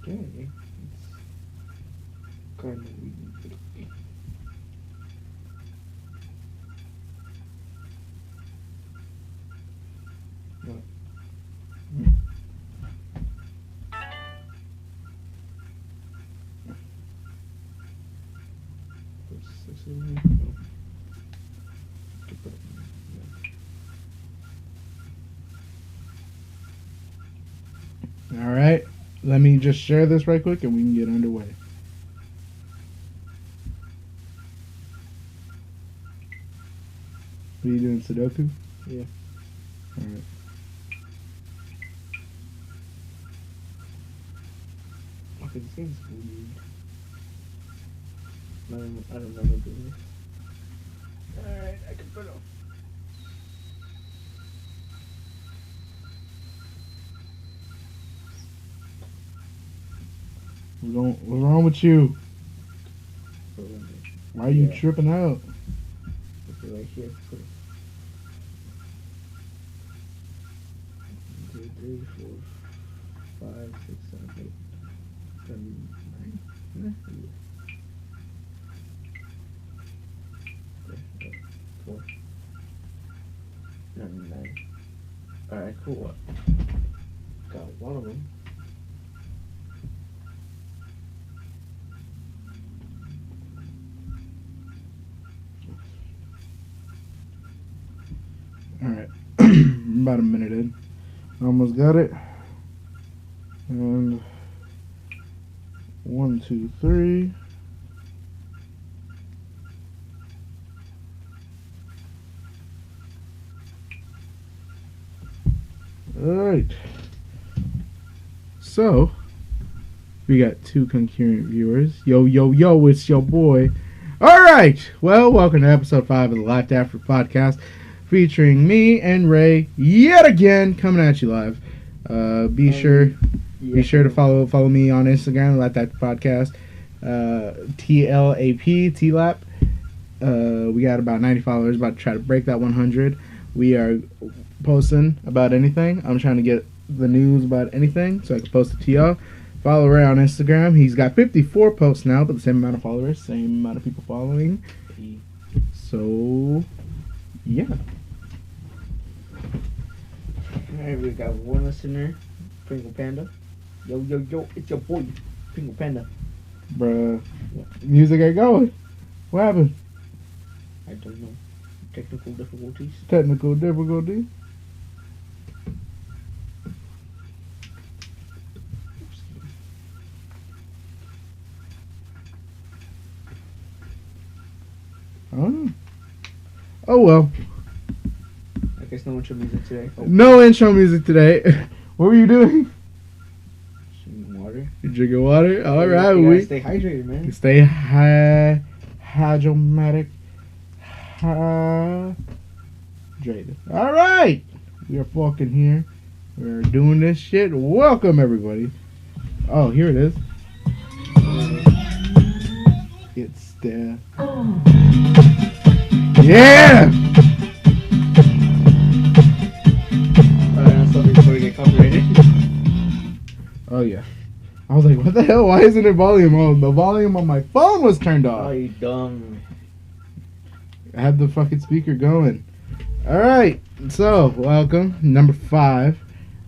Okay. It's kind of weird. What? What's this in here? No. Get that. Yeah. All right. Let me just share this right quick and we can get underway. What are you doing, Sudoku? Yeah. All right. Okay, this game's weird. I don't remember doing this. Alright, I can put it on. What's wrong with you? Put it on there. Why are you Yeah. tripping out? Put it right here. Put it. 1, 2, 3, 4, 5, 6, 7, 8, 7, 9. Yeah. Okay, 4. 9. Alright, cool. Got one of them. All right. I'm about a minute in. Almost got it. And 1, 2, 3. All right. So we got 2 concurrent viewers. Yo, yo, yo! It's your boy. All right. Well, welcome to episode 5 of the Life After podcast, featuring me and Ray yet again, coming at you live. Be sure to follow me on Instagram, Life After Podcast, TLAP. We got about 90 followers. About to try to break that 100. We are posting about anything. I'm trying to get the news about anything so I can post it to y'all. Follow Ray on Instagram. He's got 54 posts now, but the same amount of followers, same amount of people following. So, yeah. Alright, we got one listener, Pringle Panda. Yo, yo, yo, it's your boy, Pringle Panda. Bruh. Music ain't going. What happened? I don't know. Technical difficulties. Technical difficulty. Oh well. I guess no intro music today. Oh, No intro music today. What were you doing? drinking water. You drinking water? All right, You we gotta stay hydrated, man. stay hydromatic, hydrated. All right, we are fucking here. We're doing this shit. Welcome everybody. Oh, here it is. It's there. Yeah. Something before we get copyrighted. Oh yeah. I was like, what the hell? Why isn't it volume on? The volume on my phone was turned off. Oh, you dumb. I had the fucking speaker going. Alright, so welcome. Number 5.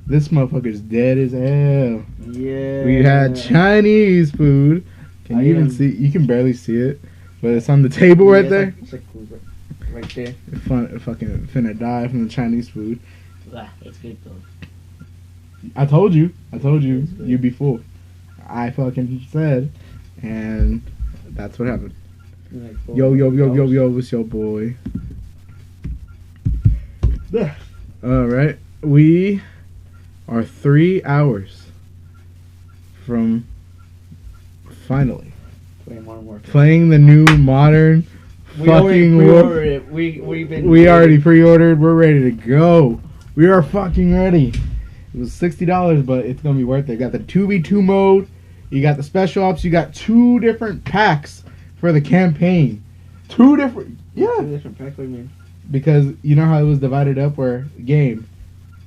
This motherfucker's dead as hell. Yeah. We had Chinese food. Can you even see? You can barely see it, but it's on the table right there. It's like right there. Fucking finna die from the Chinese food. It's good though. I told you. It's good. You'd be full. I fucking said, and that's what happened. Like, Yo, it's your boy. Alright, we are 3 hours from finally playing the new modern We already fucking pre-ordered it. We already pre-ordered. We're ready to go. We are fucking ready. It was $60, but it's gonna be worth it. You got the 2v2 mode. You got the special ops. You got 2 different packs for the campaign. 2 different, yeah. 2 different packs. What do you mean? Because you know how it was divided up where game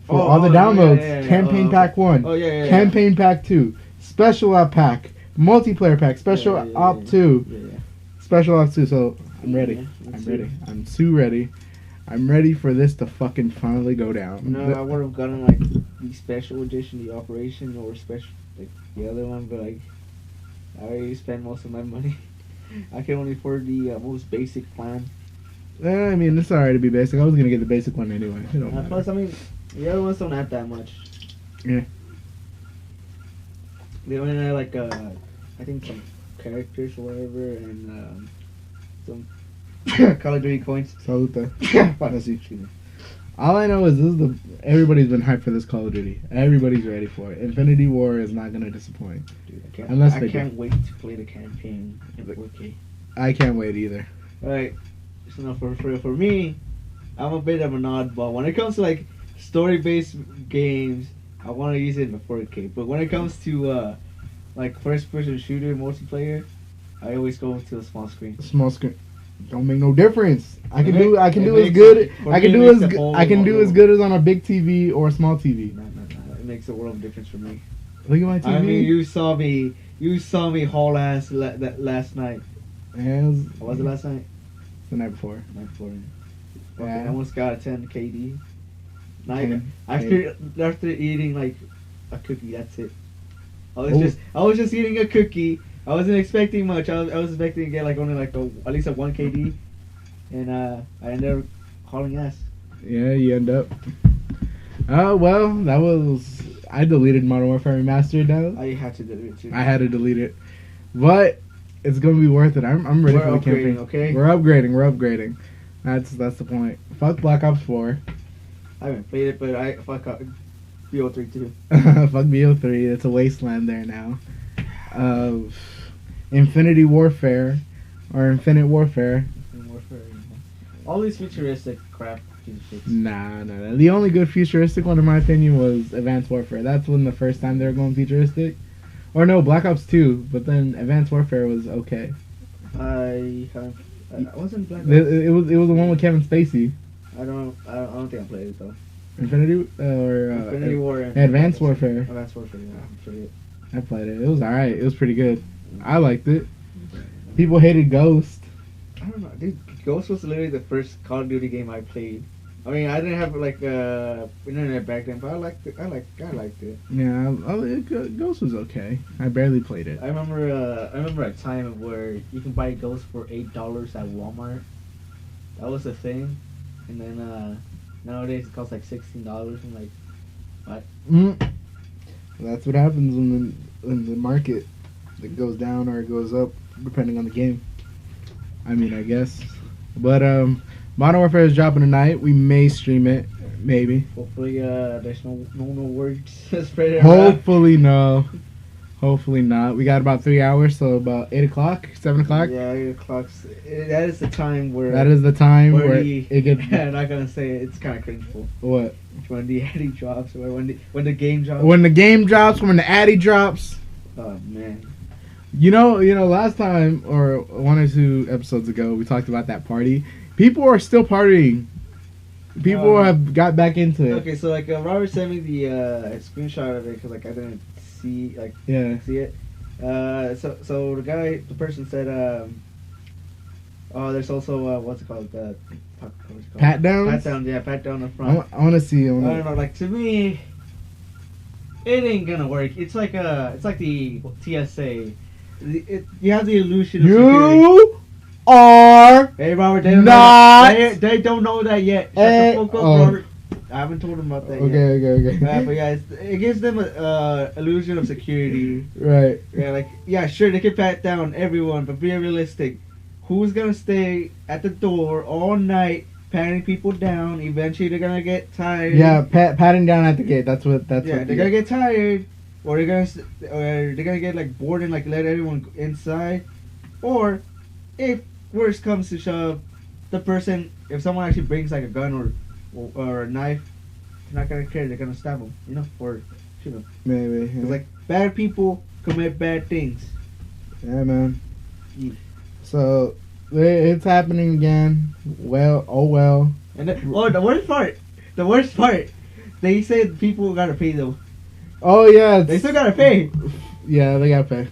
for all the downloads. Campaign pack 1. Oh yeah. Campaign pack 2. Special Op pack, multiplayer pack, Special Op 2, Yeah. Special Op 2. So I'm ready. Yeah, I'm ready. I'm too ready. I'm ready for this to fucking finally go down. No, I would have gotten like the special edition, the Operation, or special like the other one, but like I already spent most of my money. I can only afford the most basic plan. I mean, it's alright to be basic. I was gonna get the basic one anyway. It don't matter. Plus, I mean, the other ones don't have that much. Yeah. They only have like I think some characters or whatever, and some Call of Duty coins. Salute. Fuck, excuse me. All I know is everybody's been hyped for this Call of Duty. Everybody's ready for it. Infinity War is not gonna disappoint. Dude, I can't wait to play the campaign in 4K. I can't wait either. Alright, so now for me, I'm a bit of an oddball. When it comes to like story-based games, I want to use it in 4K. But when it comes to like first-person shooter multiplayer, I always go to the small screen. Small screen don't make no difference. I can do as good as on a big TV or a small TV. No. It makes a world of difference for me. Look at my TV. I mean, you saw me haul ass that last night. Yeah, Was it last night? The night before. Night before. Yeah. Okay, I almost got a 10 KD. Okay. After eating like a cookie, that's it. I was just eating a cookie. I wasn't expecting much. I was expecting to get like only like at least a 1 KD, and I ended up hauling ass. Yeah, you end up. Well, that was. I deleted Modern Warfare Remastered now. I had to delete it too. I had to delete it, but it's gonna be worth it. I'm ready for the campaign. Okay. We're upgrading. That's the point. Fuck Black Ops 4. I haven't played it, but I fuck up BO3 too. Fuck BO3. It's a wasteland there now. Infinity Warfare or Infinite Warfare. All these futuristic crap. Nah. The only good futuristic one, in my opinion, was Advanced Warfare. That's when the first time they were going futuristic. Or no, Black Ops 2. But then Advanced Warfare was okay. I wasn't Black Ops. It was the one with Kevin Spacey. I don't think I played it though. Infinity War. Advanced Warfare. Advanced Warfare. Yeah, I played it. I played it. It was alright. It was pretty good. I liked it. People hated Ghost. I don't know, dude. Ghost was literally the first Call of Duty game I played. I mean, I didn't have like internet back then, but I liked it. I liked it. Yeah, Ghost was okay. I barely played it. I remember a time where you can buy Ghost for $8 at Walmart. That was the thing, and then nowadays it costs like $16. I'm like, what? That's what happens when the market it goes down or it goes up depending on the game. I mean, I guess. But Modern Warfare is dropping tonight. We may stream it, maybe. Hopefully, there's no words spread around. Hopefully not. We got about 3 hours, so about 8 o'clock, 7 o'clock. Yeah, 8 o'clock. That is the time where. That is the time where it gets. I'm not gonna say it. It's kind of cringeful. What? When the Addy drops, or when the game drops. When the game drops, when the Addy drops. Oh man. You know, last time or 1 or 2 episodes ago, we talked about that party. People are still partying. People have got back into it. Okay, so like Robert sent me the screenshot of it because like I didn't see it. So the person said, oh, there's also what's it called? Pat downs. Pat down, yeah, pat down the front. I want to see. I don't know, like to me, it ain't gonna work. It's like the TSA. You have the illusion of security. You are. Hey Robert, they don't know that yet. Shut the fuck up, Robert. I haven't told them about that yet. Okay. But yeah, it gives them an illusion of security. Right. Yeah, sure, they can pat down everyone, but be realistic. Who's gonna stay at the door all night, patting people down? Eventually, they're gonna get tired. Yeah, patting down at the gate. That's what. They're gonna get tired, or they're gonna get like bored and like let everyone inside, or if worst comes to shove, if someone actually brings like a gun or a knife, they're not gonna care. They're gonna stab them, or shoot them. Maybe. Yeah. Like bad people commit bad things. Yeah, man. Yeah. So it's happening again. Well. And the worst part, they said people gotta pay though. Oh yeah, they still gotta pay. Yeah, they gotta pay.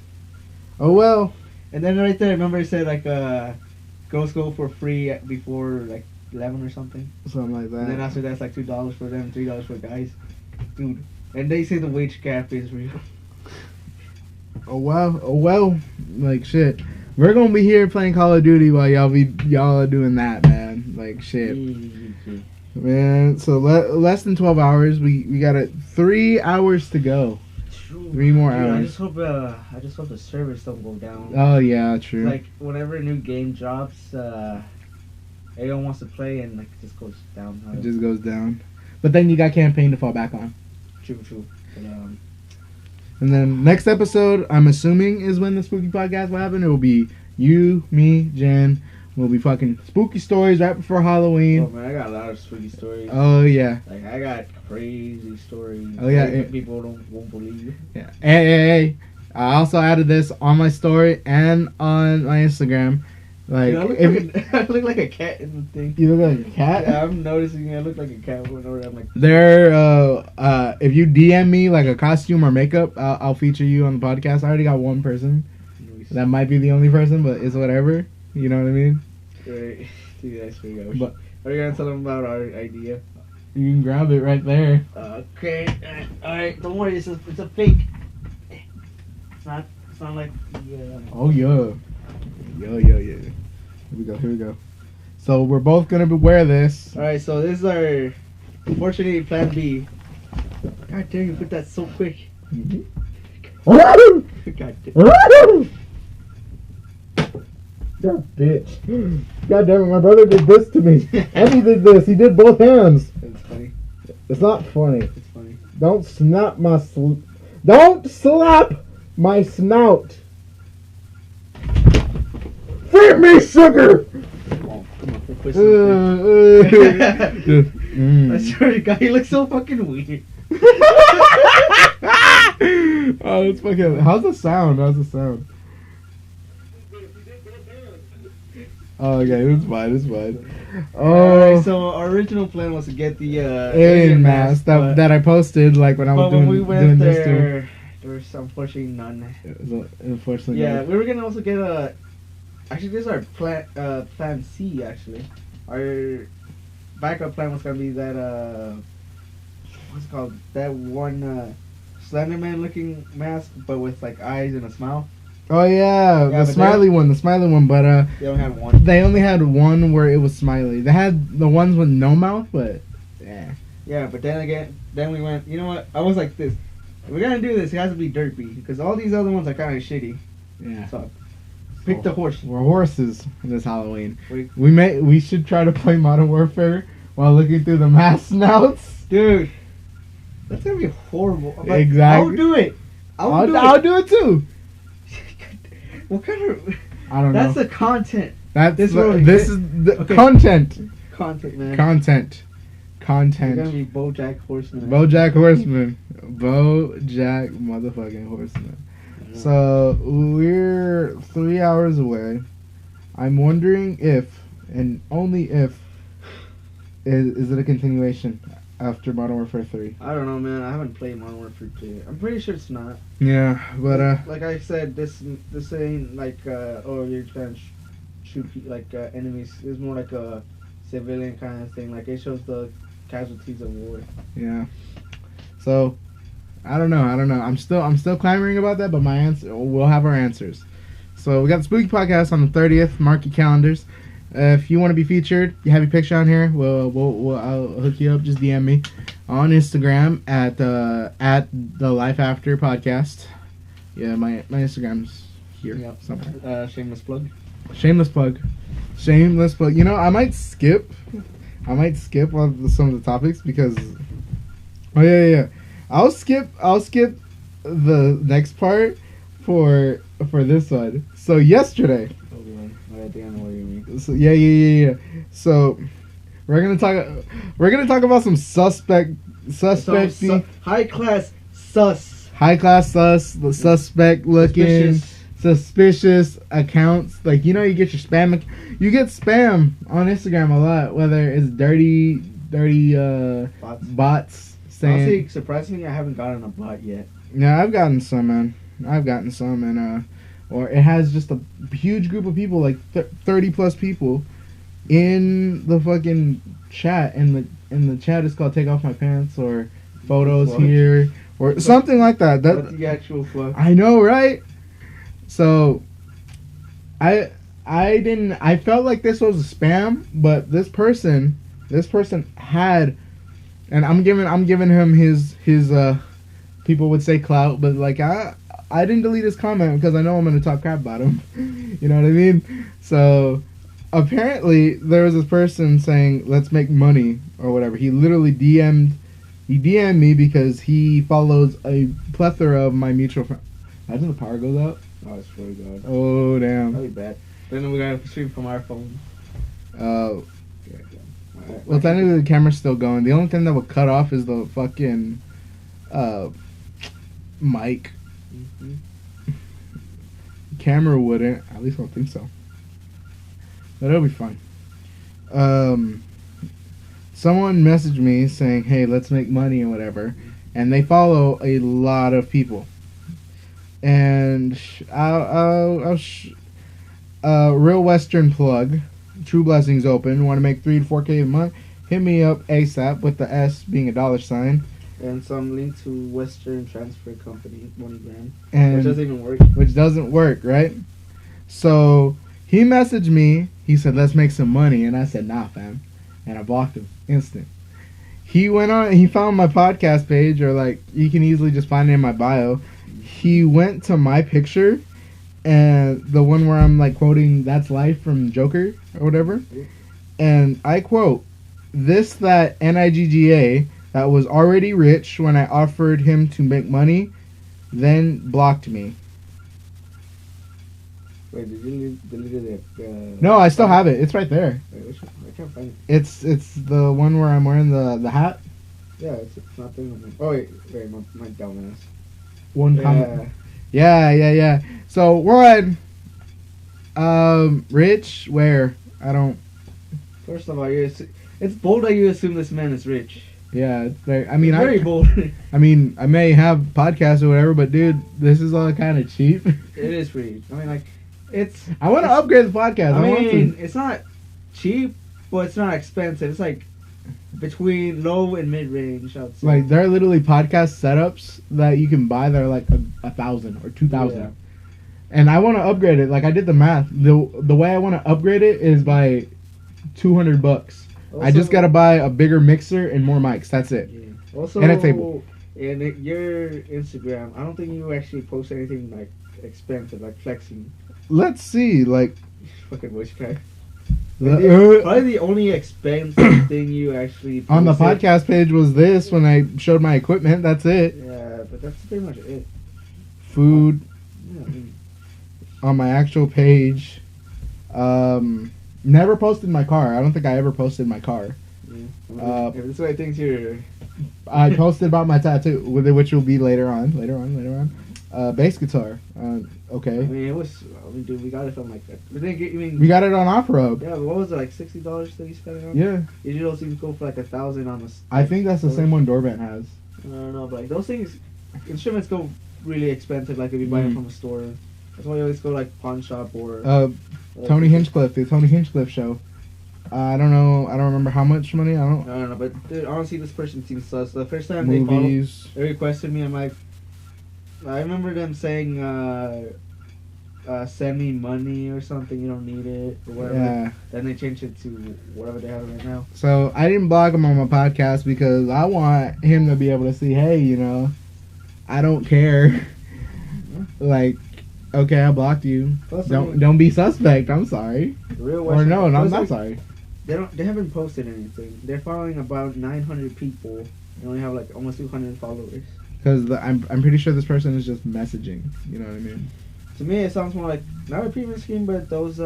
Oh well. And then right there, remember it said like girls go for free before like 11 or something. Something like And then that. after that's like $2 for them, $3 for guys. Dude, and they say the wage gap is real. Oh well. Oh well. Like shit. We're gonna be here playing Call of Duty while y'all are doing that, man. Like shit. Man, so less than 12 hours. We got 3 hours to go. 3 more Dude, hours. I just hope the servers don't go down. Oh yeah, true. Like whenever a new game drops, everyone wants to play and like it just goes down. It just goes down. But then you got campaign to fall back on. True. But, And then next episode, I'm assuming, is when the spooky podcast will happen. It will be you, me, Jen. We'll be fucking spooky stories right before oh Halloween. man, I got a lot of spooky stories. Oh yeah. Like I got crazy stories. Oh, yeah, that it- people won't believe. Yeah. Hey. I also added this on my story and on my Instagram. Like, Dude, I look like a cat in the thing. you look like a cat. Yeah, I'm noticing I look like a cat whenever I'm like. If you DM me like a costume or makeup, I'll feature you on the podcast. I already got one person. That might be the only person, but it's whatever. You know what I mean? Right. Dude, that's pretty good. But Are you gonna tell them about our idea? you can grab it right there. Okay. Alright, don't worry, it's a fake. It's not like the Oh yeah. Yo. Here we go. So we're both gonna wear this. Alright, so this is our unfortunately plan B. God damn, you put that so quick. God damn. God, bitch. God damn it, my brother did this to me. And he did this. He did both hands. That's funny. It's not funny. It's funny. Don't snap my Don't slap my snout. Feed me sugar. Come on, put something. I swear to God, he looks so fucking weird. Oh, it's fucking. How's the sound? Oh, okay, it's fine. Alright, Oh, so our original plan was to get the alien mask that I posted like when I was but when doing, we doing went this too. there was unfortunately none. So, unfortunately, Yeah, we were gonna also get a. Actually, this is our plan C. Actually, our backup plan was gonna be that what's it called? That one Slenderman looking mask, but with like eyes and a smile. Oh yeah, Yeah, the but smiley one. But They don't have one. they only had one where it was smiley. They had the ones with no mouth, but yeah. Yeah, but then we went. You know what? I was like this. If we're gonna do this, it has to be derpy because all these other ones are kind of shitty. Yeah. So pick the horse. We're horses this Halloween. Wait. We should try to play Modern Warfare while looking through the mask snouts. Dude, that's gonna be horrible. But Exactly. I'll do it. I'll do it too. What kind of? I don't That's know. the content. That's this the- really- this is the okay. content. Content, man. Content. It's gonna Content. be BoJack Horseman. BoJack Horseman. BoJack motherfucking Horseman. So we're 3 hours away. I'm wondering if, and only if, is it a continuation after Modern Warfare 3? I don't know, man. I haven't played Modern Warfare 2. I'm pretty sure it's not. Yeah, but like I said, this ain't like oh you're trying to shoot enemies. It's more like a civilian kind of thing. Like it shows the casualties of war. yeah. So I don't know. I'm still clamoring about that, but my answer, we'll have our answers. So we got the Spooky Podcast on the 30th. Mark your calendars. If you want to be featured, you have your picture on here. I'll hook you up. Just DM me on Instagram at the Life After Podcast. Yeah, my Instagram's here Yep. somewhere. Shameless plug. Shameless plug. You know, I might skip on some of the topics because. Oh yeah. I'll skip the next part for this one. So yesterday. I think I know what you mean. So yeah. So we're gonna talk about some suspect High class sus. suspect looking Suspicious. suspicious accounts. Like, you know, you get your spam. You get spam on Instagram a lot, whether it's dirty Bots. bots saying. Honestly, surprisingly, I haven't gotten a bot yet. Yeah, I've gotten some, man. I've gotten some, and or it has just a huge group of people, like 30 plus people, in the fucking chat, and the chat is called "Take Off My Pants" or "Photos Fuck. Here" or something like that. What the actual fuck? I know, right? So, I didn't. I felt like this was a spam, but this person had, and I'm giving him his people would say clout, but like I didn't delete his comment because I know I'm gonna talk crap about him. You know what I mean? So apparently there was this person saying let's make money or whatever. He literally DM'd me because he follows a plethora of my mutual friends. Imagine the power goes out. Oh, it's really good. Oh damn. That'd be bad. Then we gotta stream from our phone. Well, technically the camera's still going. The only thing that would cut off is the fucking mic. Mm-hmm. Camera wouldn't. At least I don't think so. But it'll be fine. Someone messaged me saying, "Hey, let's make money and whatever," and they follow a lot of people. And Real Western plug. True Blessings open. Want to make 3 to 4K a month? Hit me up ASAP with the S being a $. And some link to Western Transfer Company, MoneyGram, And which doesn't even work. Which doesn't work, right? So he messaged me. He said, "Let's make some money," and I said, "Nah, fam," and I blocked him instant. He went on. He found my podcast page, or like you can easily just find it in my bio. He went to my picture, and the one where I'm like quoting "That's Life" from Joker or whatever, and I quote, "This that NIGGA that was already rich when I offered him to make money, then blocked me." Wait, did you delete it? No, I still have it. It's right there. Wait, which one? I can't find it. It's the one where I'm wearing the hat. Yeah, it's not there. Oh wait, my dumbass. One Yeah. comment. Yeah. So we're on Rich where I don't. First of all, it's bold that you assume this man is rich. Yeah, it's very. I mean, It's very bold. I mean, I may have podcasts or whatever, but dude, this is all kind of cheap. It is pretty. I mean, like, it's. I want to upgrade the podcast. I want mean, to. it's not cheap, but it's not expensive. It's like between low and mid range. I would say. Like, there are literally podcast setups that you can buy that are like 1,000 or 2,000. Yeah. And I want to upgrade it. Like, I did the math. The way I want to upgrade it is by $200. I just gotta buy a bigger mixer and more mics. That's it. Yeah. Also, and a table. In your Instagram, I don't think you actually post anything like expensive, like flexing. Let's see, like Fucking wish guy. Probably the only expensive thing you actually on the posted. podcast page was this when I showed my equipment. That's it. Yeah, but that's pretty much it. Food Yeah, I mean, on my actual page. Never posted my car. I don't think I ever posted my car. yeah. I mean, if this way things you're. I posted about my tattoo, which will be later on. Bass guitar. Okay. I mean, it was. I mean, dude, we got it from like that. I mean, We got it on off-road. yeah, but what was it, like $60 that you spent it on? Yeah. Usually those things go for like $1,000 on this. I think that's the same one Dorvant has. I don't know, but like those things, instruments go really expensive. Like if you buy it from a store, that's why you always go like pawn shop or. Tony Hinchcliffe, the Tony Hinchcliffe show. I don't know. I don't remember how much money. I don't. I don't know, but dude, honestly, this person seems sus. The first time Movies. they requested me, I'm like, I remember them saying, "Send me money or something. You don't need it or whatever." Yeah. Then they changed it to whatever they have right now. So I didn't block him on my podcast because I want him to be able to see, hey, you know, I don't care. Like, okay, I blocked you. Plus, Don't be suspect. I'm sorry. Real Or Western, no, I'm plus, not like, sorry. They haven't posted anything. They're following about 900 people. They only have like almost 200 followers. Because I'm pretty sure this person is just messaging. You know what I mean? To me, it sounds more like not a premium scheme, but those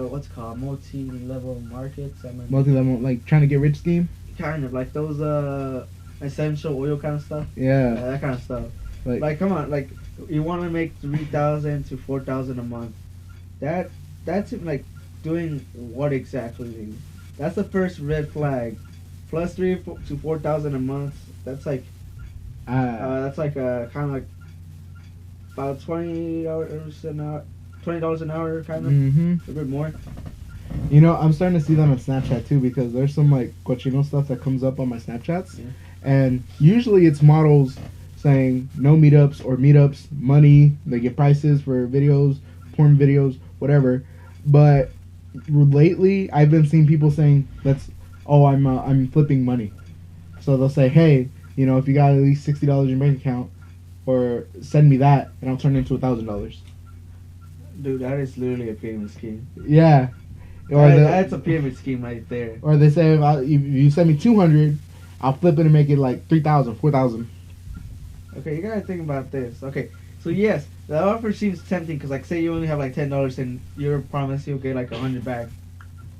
what's it called multi-level markets. I mean, Multi-level, like trying to get rich scheme. kind of like those essential oil kind of stuff. Yeah. That kind of stuff. Like, Like, come on, like you want to make 3,000 to 4,000 a month. That's like doing what exactly? That's the first red flag. Plus 3,000 to 4,000 a month. That's like kind of like about $20 an hour, $20 an hour, kind of, Mm-hmm. a bit more. You know, I'm starting to see that on Snapchat too because there's some like cochino stuff that comes up on my Snapchats, Yeah. and usually it's models saying no meetups or meetups, money. They get prices for videos, porn videos, whatever. But lately, I've been seeing people saying I'm flipping money. So they'll say, hey, you know, if you got at least $60 in your bank account, or send me that, and I'll turn it into $1,000. Dude, that is literally a pyramid scheme. Yeah. Or That's a pyramid scheme right there. Or they say if you send me 200, I'll flip it and make it like 3,000, 4,000. Okay, you gotta think about this. Okay, so yes, the offer seems tempting because, like, say you only have like $10 and you're promised you'll get like 100 back.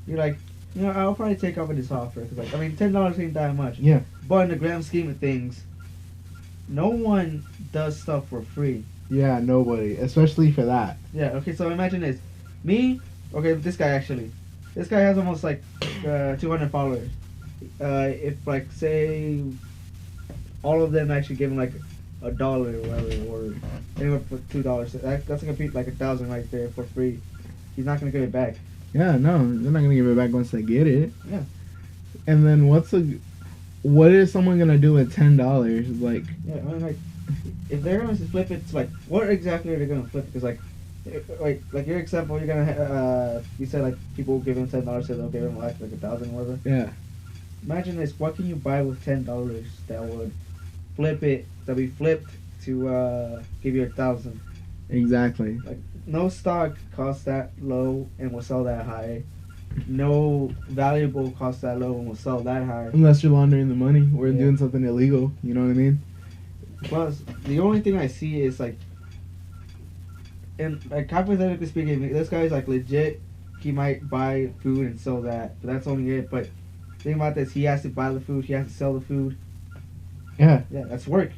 You're like, you know, I'll probably take up with this offer because, like, I mean, $10 ain't that much. Yeah. But in the grand scheme of things, no one does stuff for free. Yeah, nobody, especially for that. Yeah. Okay, so imagine this. Me. Okay, this guy actually. This guy has almost like 200 followers. If like say all of them actually give him like $1 or whatever, or anywhere for $2, that's gonna be like 1,000 right there for free. He's not gonna give it back. Yeah, no, they're not gonna give it back once they get it. Yeah. And then what is someone gonna do with $10? Like, Yeah, I mean, like, if they're gonna flip it, it's like, what exactly are they gonna flip? Because like your example, you're gonna you said like people give him $10, so they'll give him like 1,000 or whatever. yeah, Imagine this: what can you buy with $10 that would be flipped to give you 1,000? exactly. Like, no stock costs that low and will sell that high. No valuable costs that low and will sell that high. Unless you're laundering the money or Yeah. doing something illegal, you know what I mean? Plus, the only thing I see is like, and like hypothetically speaking, this guy's like legit. He might buy food and sell that, but that's only it. But think about this: he has to buy the food, he has to sell the food. Yeah, Yeah, that's work.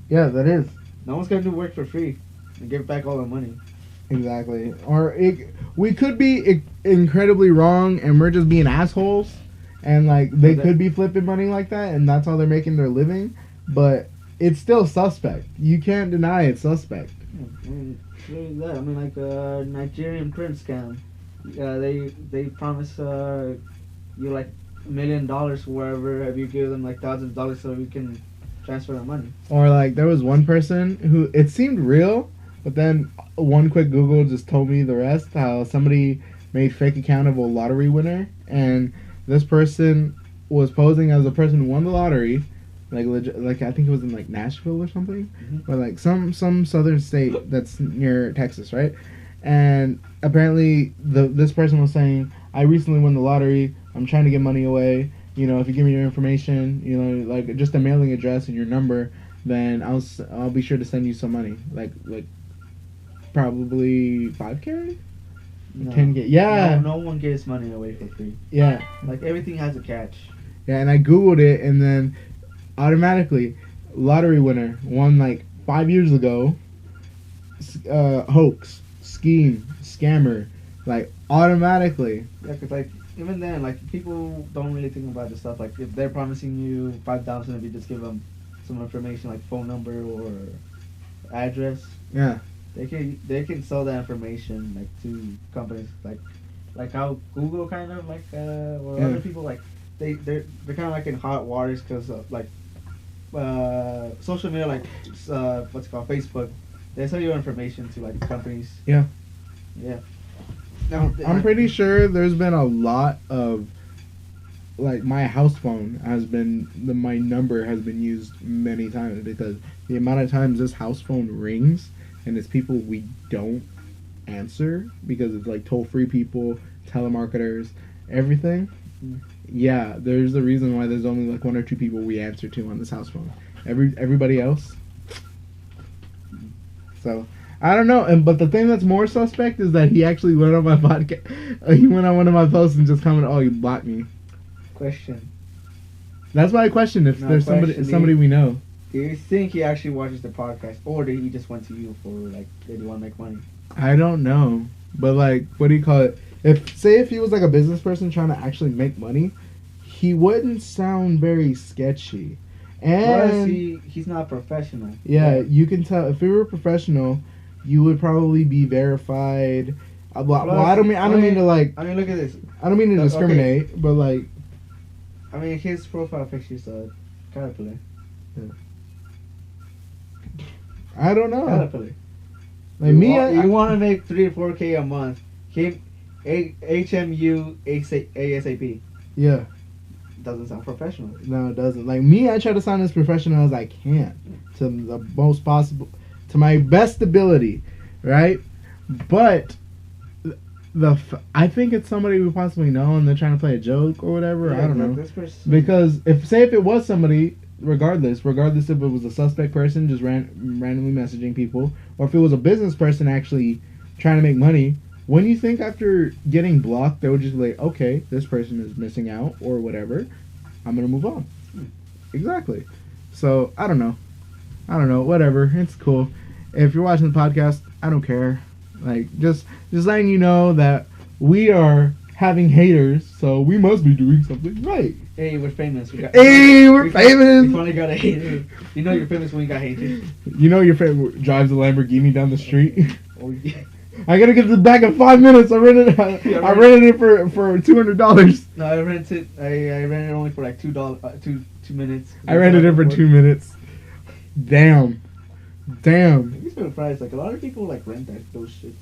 yeah, that is. No one's gonna do work for free and give back all the money. Exactly. Or we could be incredibly wrong, and we're just being assholes, and like they could be flipping money like that, and that's how they're making their living. But it's still suspect. You can't deny it's suspect. I mean, really that. I mean, like Nigerian prince scam. They promise you like $1 million wherever if you give them like thousands of dollars so you can transfer the money. Or like there was one person who it seemed real, but then one quick Google just told me the rest. How somebody made fake account of a lottery winner, and this person was posing as a person who won the lottery, like legit, like I think it was in like Nashville or something, Mm-hmm. or like some southern state that's near Texas, right? And apparently this person was saying, I recently won the lottery. I'm trying to get money away. You know, if you give me your information, you know, like just a mailing address and your number, then I'll be sure to send you some money. Like probably 5K, No. 10K. Yeah, No one gives money away for free. yeah, Like everything has a catch. yeah. And I Googled it, and then automatically, lottery winner won like 5 years ago. Hoax, scheme, scammer, like automatically. Yeah, 'cause like even then, like people don't really think about this stuff. Like if they're promising you 5,000 if you just give them some information like phone number or address, Yeah, they can sell that information like to companies like how Google kind of like or Yeah. other people like they're kind of like in hot waters because like social media like what's it called, Facebook. They sell your information to like companies. Yeah. Yeah. I'm pretty sure there's been a lot of like my house phone has been my number has been used many times because the amount of times this house phone rings and it's people we don't answer because it's like toll-free people, telemarketers, everything. Mm. Yeah, there's the reason why there's only like 1 or 2 people we answer to on this house phone. Everybody else. So I don't know, but the thing that's more suspect is that he actually went on my podcast. He went on one of my posts and just commented, "Oh, you blocked me." Question: That's why I questioned if No, there's somebody we know. do you think he actually watches the podcast, or did he just went to you for like, did he want to make money? I don't know, but like, what do you call it? If he was like a business person trying to actually make money, he wouldn't sound very sketchy. Plus, And he's not professional. yeah, you can tell if he were a professional, you would probably be verified. Well, I don't mean to like. I mean, look at this. I don't mean to discriminate, okay. but like. I mean, his profile picture's a caterpillar. Yeah. I don't know. Caterpillar. Like you want to make 3 to 4K a month? HMU ASAP. Yeah. Doesn't sound professional. No, it doesn't. Like me, I try to sound as professional as I can to the most possible, to my best ability, right? But I think it's somebody we possibly know, and they're trying to play a joke or whatever. Yeah, I don't know. Because if it was somebody, regardless if it was a suspect person just randomly messaging people, or if it was a business person actually trying to make money, wouldn't you think after getting blocked they would just be like, okay, this person is missing out or whatever, I'm gonna move on. Exactly. So I don't know, whatever, it's cool. If you're watching the podcast, I don't care. Like just letting you know that we are having haters, so we must be doing something right. Hey, we're famous. We're famous. We finally got a hater. You know you're famous when you got haters. You know your friend drives a Lamborghini down the street. Oh yeah. I gotta get this back in 5 minutes. I rented it for $200. No, I rented it only for like $2 2 minutes. I rented it for 2 minutes. Damn. You spend price. Like a lot of people like rent those shits.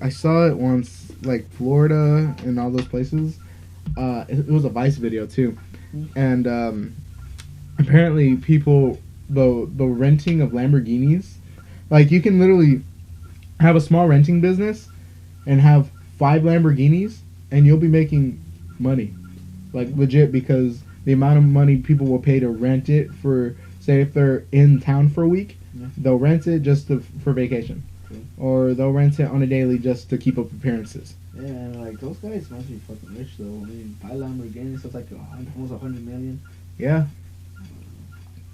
I saw it once, like Florida and all those places. It was a Vice video too, and apparently people the renting of Lamborghinis, like you can literally have a small renting business and have 5 Lamborghinis and you'll be making money, like legit, because the amount of money people will pay to rent it for, say if they're in town for a week, they'll rent it just for vacation, or they'll rent it on a daily just to keep up appearances. Yeah, and like those guys must be fucking rich though. I mean, buy Lamborghini, so it's like almost 100 million. Yeah.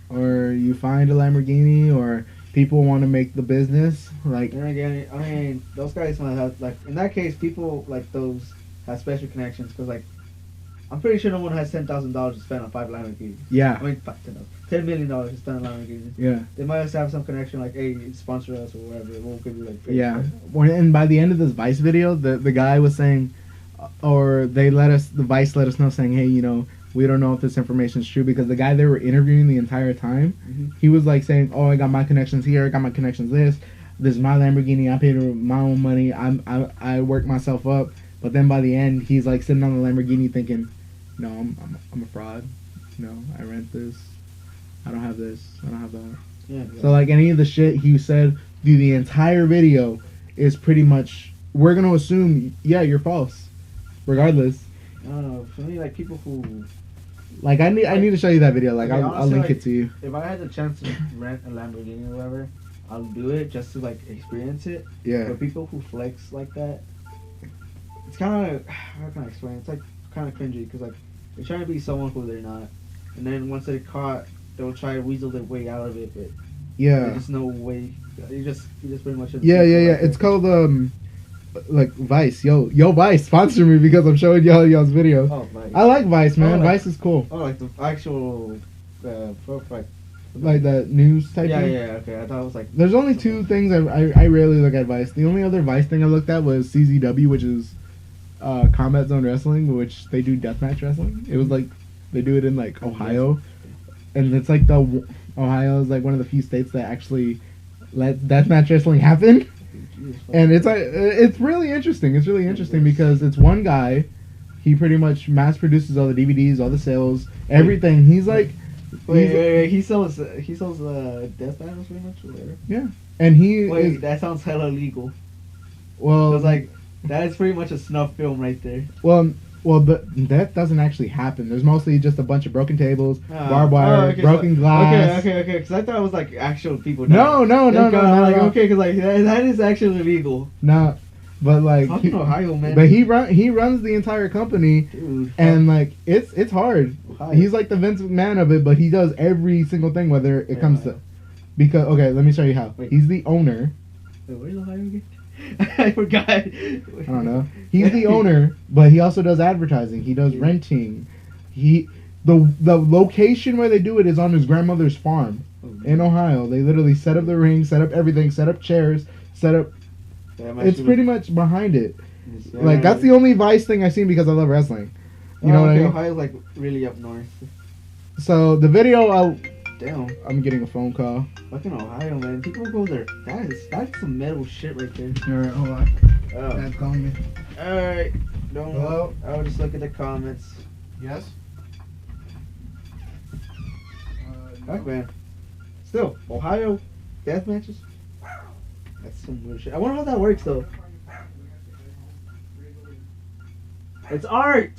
Or you find a Lamborghini, or people want to make the business like. Then again, I mean, those guys might have, like, in that case, people like those have special connections, because like I'm pretty sure no one has $10,000 to spend on 5 Lamborghinis. Yeah. I mean, $10 million to spend on Lamborghinis. Yeah. They might have some connection, like, hey, sponsor us or whatever. We'll give you like. Yeah. And by the end of this Vice video, the guy was saying, or the Vice let us know, saying, hey, you know, we don't know if this information is true, because the guy they were interviewing the entire time, he was like saying, oh, I got my connections here, I got my connections this is my Lamborghini, I paid my own money, I worked myself up. But then by the end, he's like sitting on the Lamborghini thinking, no, I'm a fraud. No, I rent this. I don't have this. I don't have that. Yeah. So like any of the shit he said through the entire video is pretty much, we're gonna assume, yeah, you're false, regardless. I don't know. For me, like people who, like I need to show you that video. Like okay, I'll link it to you. If I had the chance to rent a Lamborghini or whatever, I'll do it just to like experience it. Yeah. But people who flex like that, it's kind of, how can I explain? It's like kind of cringy, because like they're trying to be someone who they're not, and then once they're caught, they'll try to weasel their way out of it. But there's just no way. You just pretty much. Yeah. It's called like Vice. Yo Vice, sponsor me, because I'm showing y'all's video. Oh, Vice. I like Vice, man. Like, Vice is cool. Oh, like the actual, like that news type thing? Yeah, okay. I thought it was like. There's only 2 things I rarely look at Vice. The only other Vice thing I looked at was CZW, which is Combat Zone Wrestling, which they do deathmatch wrestling. It was like they do it in like Ohio, and it's like Ohio is like one of the few states that actually let deathmatch wrestling happen. And it's like it's really interesting. It's really interesting because it's one guy. He pretty much mass produces all the DVDs, all the sales, everything. He's like, wait. He sells death battles pretty much, or whatever. Yeah, and that sounds hella illegal. Well, it's like that is pretty much a snuff film right there. Well, but that doesn't actually happen. There's mostly just a bunch of broken tables, barbed wire, broken glass. Okay. Because I thought it was like actual people. No. Like, okay, because like that is actually illegal. No, but like Ohio, man. But he runs the entire company, dude, and like it's hard. Ohio. He's like the Vince McMahon of it, but he does every single thing, whether it comes to. Because okay, let me show you how. Wait. He's the owner. Wait, where's Ohio again? I forgot. I don't know. He's the owner, but he also does advertising. He does renting. The location where they do it is on his grandmother's farm. in Ohio. They literally set up the ring, set up everything, set up chairs, set up. It's pretty much behind it. Like that's the only Vice thing I've seen because I love wrestling. You know what I mean? Ohio's like really up north. So the video, Damn. I'm getting a phone call. Fucking Ohio, man. People go there. That's some metal shit right there. All right, hold on. Oh. Dad's calling me. All right. Don't. Hello? I'll just look at the comments. Yes. Fuck, man. Still, Ohio death matches. That's some weird shit. I wonder how that works though. It's art.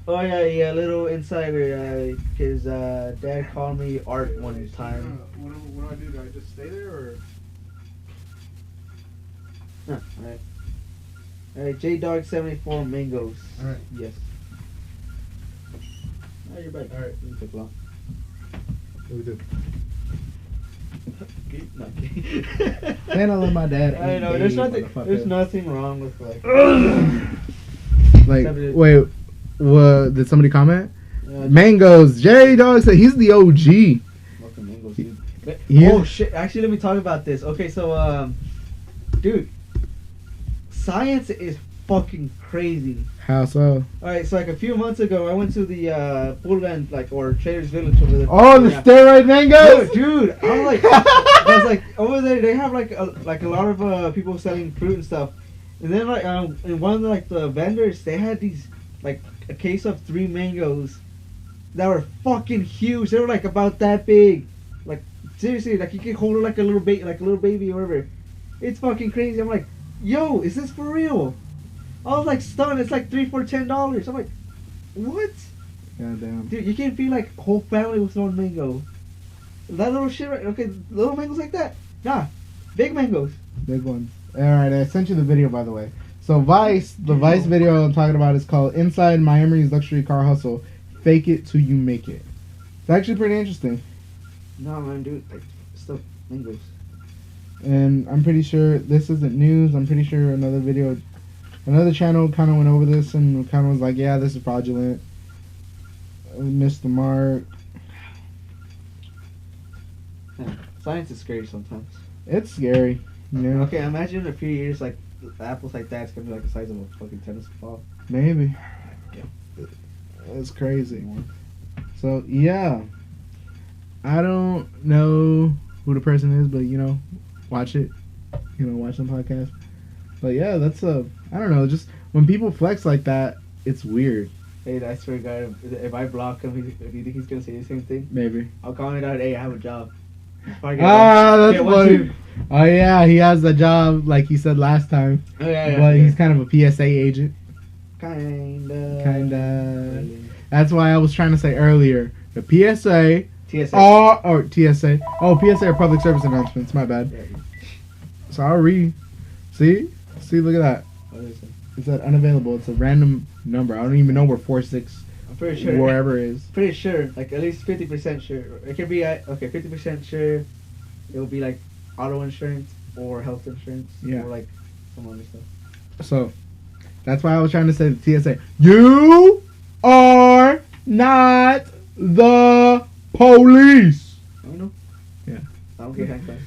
Oh yeah, little insider. His dad called me art one time. What do I do? Do I just stay there or? Alright. Alright, JDog74 mangoes. Alright. Yes. Oh, you're back. Alright. You took long. What we do? Not kidding. And I love my dad. I know. There's nothing wrong with like. Like, wait. What did somebody comment? Yeah, Mangoes. J Dog said he's the OG. Fucking mangoes, dude. Oh shit! Actually, let me talk about this. Okay, so dude, science is fucking crazy. How so? Alright, so like a few months ago, I went to the Bullland, like, or Trader's Village over there. Oh, the steroid mangoes! Dude, I was like, over there they have like a lot of people selling fruit and stuff, and then like in one of the vendors they had these like a case of 3 mangoes that were fucking huge. They were like about that big, like seriously, like you could hold it like a little baby or whatever. It's fucking crazy. I'm like, yo, is this for real? I was like stunned. It's like 3 for $10. I'm like, what? God damn. Dude, you can feed like a whole family with one mango. That little shit, right? Okay, little mangoes like that. Nah, big mangoes. Big ones. Alright, I sent you the video, by the way. So Vice, the Vice video I'm talking about is called Inside Miami's Luxury Car Hustle. Fake it till you make it. It's actually pretty interesting. No, man, dude, like, stuff, mangoes. And I'm pretty sure this isn't news. I'm pretty sure another channel kind of went over this and kind of was like, yeah, this is fraudulent. Missed the mark. Yeah, science is scary sometimes. It's scary. You know? Okay, imagine in a few years, like, apples like that's gonna be like the size of a fucking tennis ball. Maybe. Yeah. It's crazy. So, yeah. I don't know who the person is, but, you know, watch it. You know, watch the podcast. But, yeah, that's I don't know, just when people flex like that, it's weird. Hey, I swear to God, if I block him, do you think he's gonna say the same thing? Maybe. I'll comment out, hey, I have a job. That's funny. Oh, yeah, he has a job, like he said last time. Oh, yeah. But he's kind of a PSA agent. Kinda. That's why I was trying to say earlier, the PSA. TSA. Or TSA. Oh, PSA are public service announcements. My bad. Yeah. Sorry. See, look at that. What is it? It said unavailable. It's a random number. I don't even know where 46 I'm pretty sure. wherever is. Pretty sure, like at least 50% sure. It could be 50% sure. It will be like auto insurance or health insurance. Yeah. Or like some other stuff. So that's why I was trying to say the TSA. You are not the police. I don't know. Yeah. I don't get handcuffs.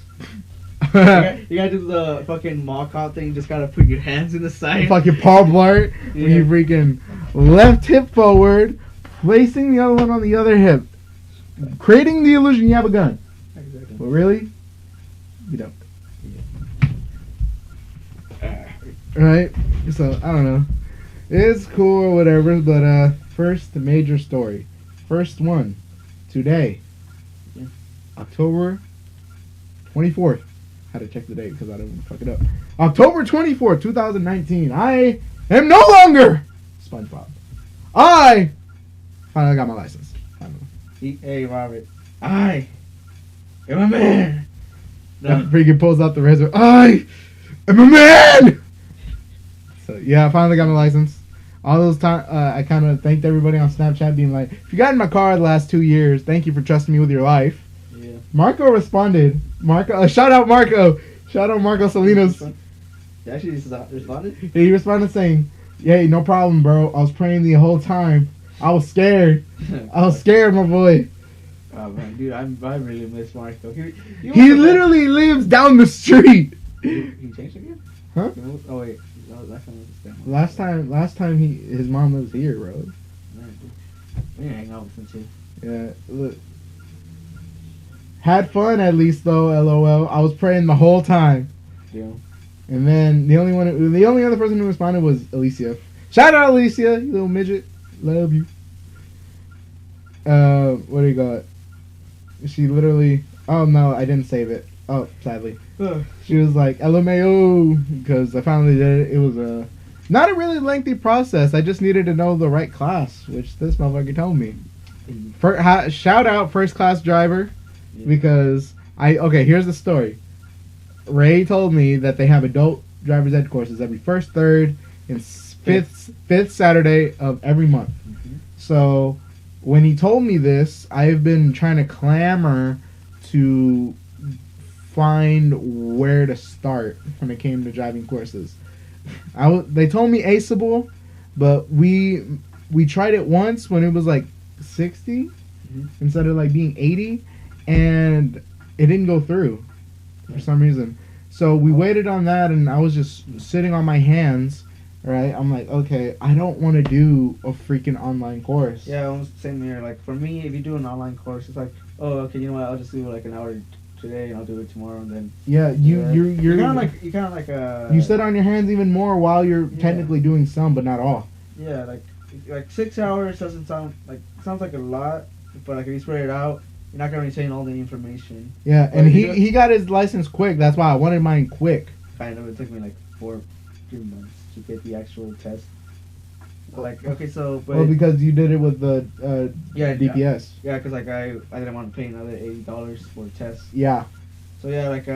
You gotta do the fucking mall cop thing. You just gotta put your hands in the side. Fucking Paul Blart. When you freaking left hip forward, placing the other one on the other hip, creating the illusion you have a gun. Exactly. But really, you don't. Right? So, I don't know. It's cool or whatever, but first, the major story. First one. Today. Yeah. October 24th. Had to check the date because I didn't want to fuck it up. October 24th, 2019. I am no longer SpongeBob. I finally got my license. Finally. Hey, Robert. I am a man. No. Freaking pulls out the razor. I am a man! So, yeah, I finally got my license. All those times, I kind of thanked everybody on Snapchat being like, if you got in my car the last 2 years, thank you for trusting me with your life. Yeah. Marco responded. Shout out Marco. Shout out Marco Salinas. He actually responded? He responded saying, "Yay, no problem, bro. I was praying the whole time I was scared. I was scared, my boy. Oh man, dude, I really miss Marco. He literally lives down the street. He changed again? Huh? Oh wait, last time Last time his mom lives here, bro. Man, dude. We didn't hang out since he. Yeah, look. Had fun at least though, LOL. I was praying the whole time. Yeah. And then the only other person who responded was Alicia. Shout out Alicia, you little midget. Love you. What do you got? She literally. Oh no, I didn't save it. Oh, sadly. She was like LMAO because I finally did it. It was not a really lengthy process. I just needed to know the right class, which this motherfucker told me. Shout out first class driver, because here's the story. Ray told me that they have adult driver's ed courses every first, third, and fifth Saturday of every month. Mm-hmm. So when he told me this, I've been trying to clamor to find where to start when it came to driving courses. They told me Aceable, but we tried it once when it was like 60 instead of like being 80, and it didn't go through for some reason. So we waited on that, and I was just sitting on my hands. Right, I'm like, okay, I don't want to do a freaking online course. Yeah, almost the same here. Like for me, if you do an online course, it's like, oh, okay, you know what? I'll just do like an hour today, and I'll do it tomorrow, and then. Yeah, you're kind of like you sit on your hands even more while you're technically doing some, but not all. Yeah, like 6 hours doesn't sound like sounds like a lot, but like if you spread it out, you're not gonna retain all the information. Yeah, and he got his license quick. That's why I wanted mine quick. Kind of. It took me like 3 months to get the actual test. Like, okay, so but well, because you did it with the DPS. Yeah, because like I didn't want to pay another $80 for a test. Yeah. So yeah, like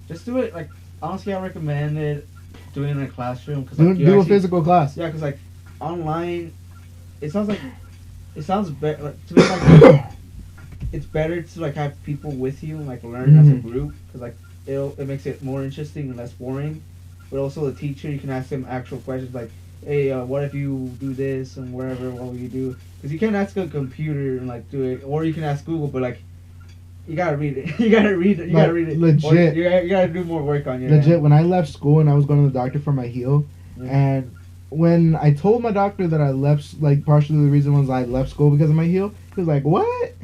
just do it. Like honestly, I recommend it doing it in a classroom because like, do a physical class. Yeah, because like online, it sounds better. Like, to me, like it's better to like have people with you and like learn as a group because like it makes it more interesting and less boring. But also the teacher, you can ask them actual questions like, hey, what if you do this and wherever, what will you do? Because you can't ask a computer and like do it, or you can ask Google, but like you gotta read it. You gotta read it. You gotta read it. Legit. You gotta do more work on your legit. hand. When I left school and I was going to the doctor for my heel, and when I told my doctor that I left, like partially the reason was I left school because of my heel, he was like, what?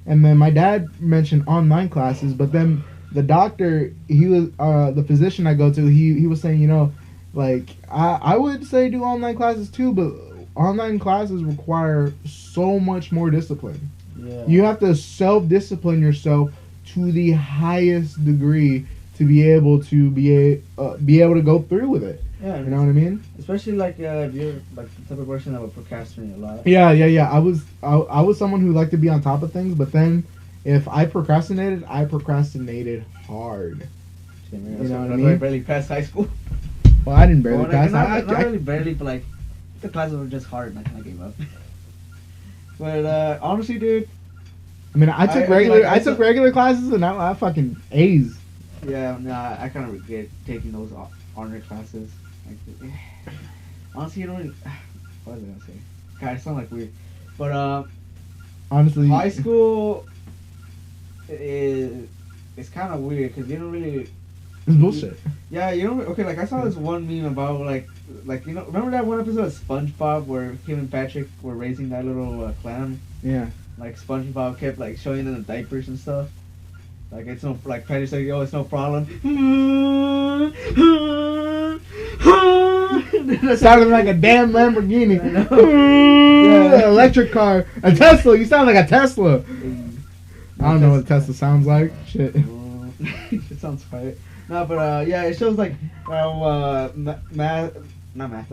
And then my dad mentioned online classes, but then the doctor, he was the physician I go to, he was saying, you know, like I would say do online classes too, but online classes require so much more discipline. Yeah. You have to self-discipline yourself to the highest degree to be able to go through with it. Yeah, you know what I mean? Especially like if you're like the type of person that would procrastinate a lot. Yeah. I was someone who liked to be on top of things, but then if I procrastinated hard. You know what I I mean? barely passed high school. Well, I didn't barely pass. Not really barely, but like the classes were just hard, and I kind of gave up. But honestly, dude. I mean, I took regular classes and I fucking A's. Yeah, nah, I kind of regret taking those honor classes. Like, honestly, you don't really. What was I gonna say? God, it sounds like weird. But honestly, high school it's kind of weird because you don't really. It's bullshit. Yeah, you know. Okay, like I saw this one meme about like you know, remember that one episode of SpongeBob where Kim and Patrick were raising that little clown? Yeah. Like SpongeBob kept like showing them the diapers and stuff. Like it's no like Patrick said, "Oh, it's no problem." Sounded like a damn Lamborghini. Yeah, electric car, a Tesla. You sound like a Tesla. I don't know what a Tesla sounds like. Shit. It sounds quiet. No, but yeah, it shows like math, not math.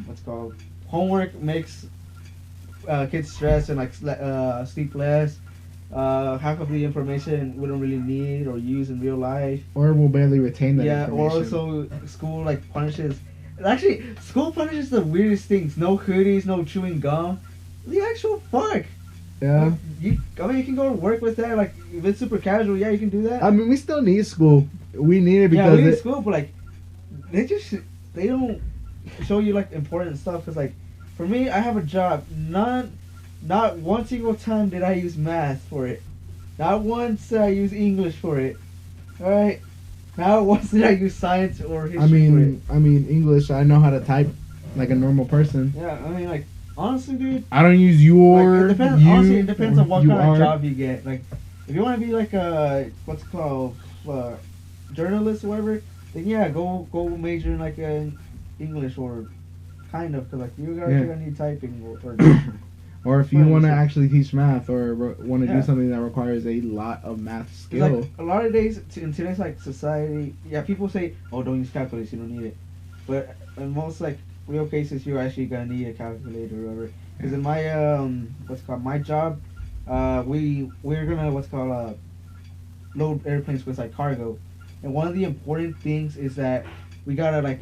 What's it called? Homework makes kids stress and like sleep less. Half of the information we don't really need or use in real life, or we'll barely retain that information. Or also school like punishes. Actually, school punishes the weirdest things. No hoodies, no chewing gum. The actual fuck. Yeah. You can go to work with that. Like if it's super casual, yeah, you can do that. I mean, we still need school. We need it because we need school, but like they don't show you like important stuff because like for me, I have a job. Not one single time did I use math for it. Not once did I use English for it. All right. Not once did I use science or history for it. I mean English. I know how to type like a normal person. Yeah, I mean, like, honestly, dude. I don't use your. Like, it depends. You, honestly, it depends on what you kind are. of job you get. Like, if you want to be like a what's it called journalist or whatever, then yeah, go major in like English or kind of, because like you're gonna need typing or or if you want to actually teach math or want to Yeah. do something that requires a lot of math skill. like a lot of days in today's like society, yeah, people say, oh, don't use calculators, you don't need it, but in most like real cases, you're actually gonna need a calculator or whatever. Because in my what's it called my job, we're gonna load airplanes with like cargo, and one of the important things is that we gotta like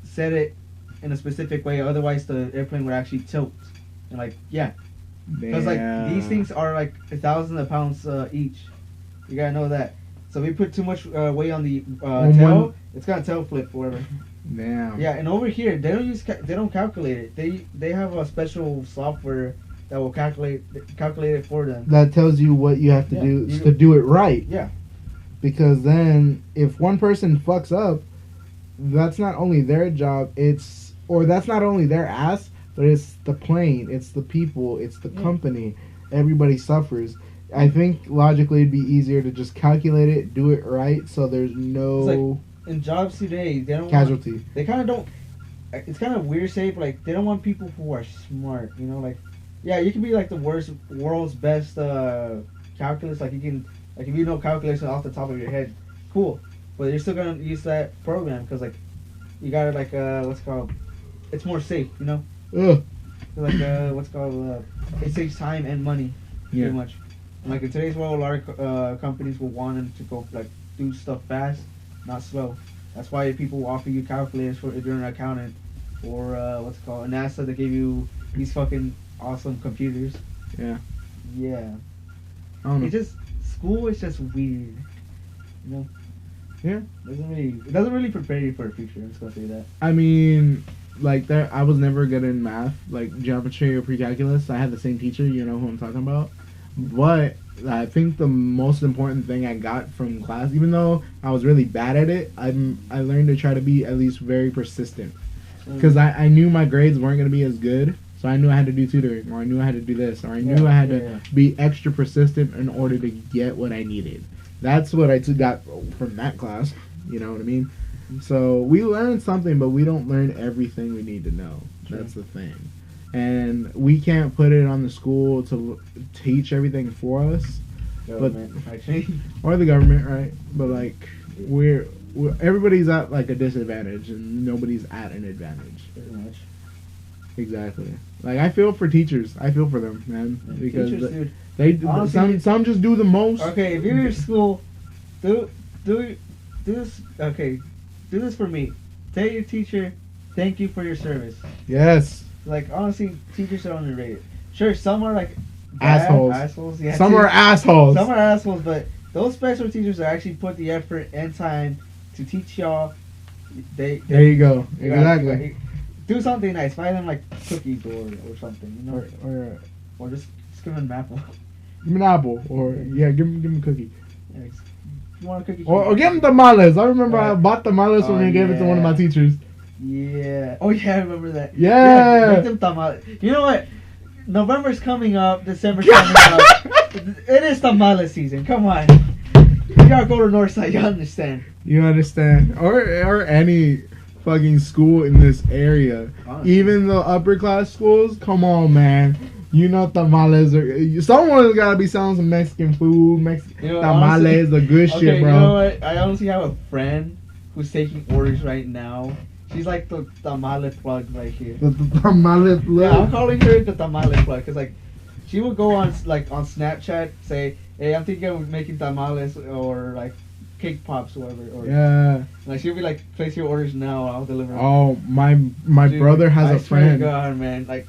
set it in a specific way, otherwise the airplane would actually tilt. And like, yeah, because like these things are like 1,000 of pounds each. You gotta know that. So if we put too much weight on the tail, it's gonna tail flip or whatever. Damn. Yeah, and over here they don't calculate it. They have a special software that will calculate it for them. That tells you what you have to do to do it right. Yeah. Because then, if one person fucks up, that's not only their job. That's not only their ass, but it's the plane, it's the people, it's the company. Everybody suffers. I think logically it'd be easier to just calculate it, do it right, so there's no in jobs today, they don't casualty. They kind of don't. It's kind of weird, say, but like they don't want people who are smart. You know, like yeah, you can be like the world's best calculus. Like you can, like if you know calculus off the top of your head, cool. But you're still gonna use that program because like you gotta like what's it called? It's more safe, you know. Ugh. Like what's it called? It saves time and money, pretty much. And like in today's world, a lot of companies will want them to go like do stuff fast, not slow. That's why people offer you calculators for if you're an accountant, or what's it called? NASA, they give you these fucking awesome computers. Yeah. Yeah. I don't know. It's just school is just weird, you know. Yeah. It doesn't really prepare you for the future. I'm just gonna say that. I mean, like I was never good in math, like geometry or pre-calculus. I had the same teacher, you know who I'm talking about. But I think the most important thing I got from class, even though I was really bad at it, I learned to try to be at least very persistent. Because I knew my grades weren't going to be as good, so I knew I had to do tutoring, or I knew I had to do this, or I knew I had to be extra persistent in order to get what I needed. That's what I got from that class, you know what I mean? So we learned something, but we don't learn everything we need to know. That's the thing. And we can't put it on the school to teach everything for us. Government, actually. Or the government, right? But like we're everybody's at like a disadvantage and nobody's at an advantage. Pretty much. Exactly. Like I feel for teachers. I feel for them, man, because teachers, dude, they honestly, some just do the most. Okay, if you're in school, do this. Okay, do this for me. Tell your teacher, thank you for your service. Yes. Like honestly, teachers are underrated. Sure, some are like assholes. Yeah, some are assholes. Some are assholes, but those special teachers that actually put the effort and time to teach y'all. There you go. Exactly. Do something nice. Buy them like cookies or something, you know, or just give them an apple. Give them an apple, or give them a cookie. Yeah, you want a cookie? Or give them tamales. I remember I bought tamales when I gave it to one of my teachers. Yeah. Oh yeah, I remember that. Yeah. Make them tamales. You know what? November's coming up. December's coming up. It is tamale season. Come on. You gotta go to Northside. You understand? You understand? Or any fucking school in this area. Honestly. Even the upper class schools. Come on, man. You know tamales are. Someone's gotta be selling some Mexican food. Tamales, honestly, the good shit, bro. You know what? I honestly have a friend who's taking orders right now. She's like the tamale plug right here. The tamale plug? Yeah, I'm calling her the tamale plug because like she would go on Snapchat, say, hey, I'm thinking of making tamales or like cake pops or whatever. Or, yeah. Like she'll be like, place your orders now, I'll deliver them. Oh, my Dude, brother has a friend. I swear to God, man, like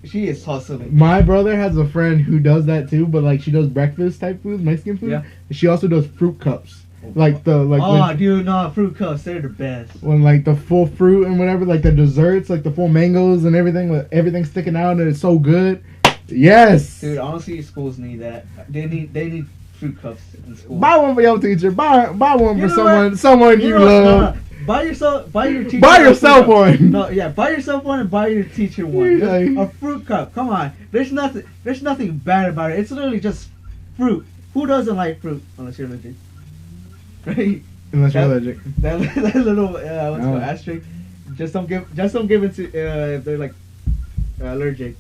she is hustling. My brother has a friend who does that too, but like she does breakfast type food, Mexican food. Yeah. She also does fruit cups. Oh, dude, no, fruit cups, they're the best. When like the full fruit and whatever, like the desserts, like the full mangoes and everything, with everything sticking out and it's so good. Yes. Dude, honestly, schools need that. They need fruit cups in school. Buy one for your teacher. Buy one You for know someone you love. No. Buy your teacher. Buy yourself one. No, yeah, buy yourself one and buy your teacher one. Just a fruit cup. Come on. There's nothing bad about it. It's literally just fruit. Who doesn't like fruit unless you're allergic? Right? Unless you're allergic. That little what's it called, asterisk. Just don't give it to if they're like allergic.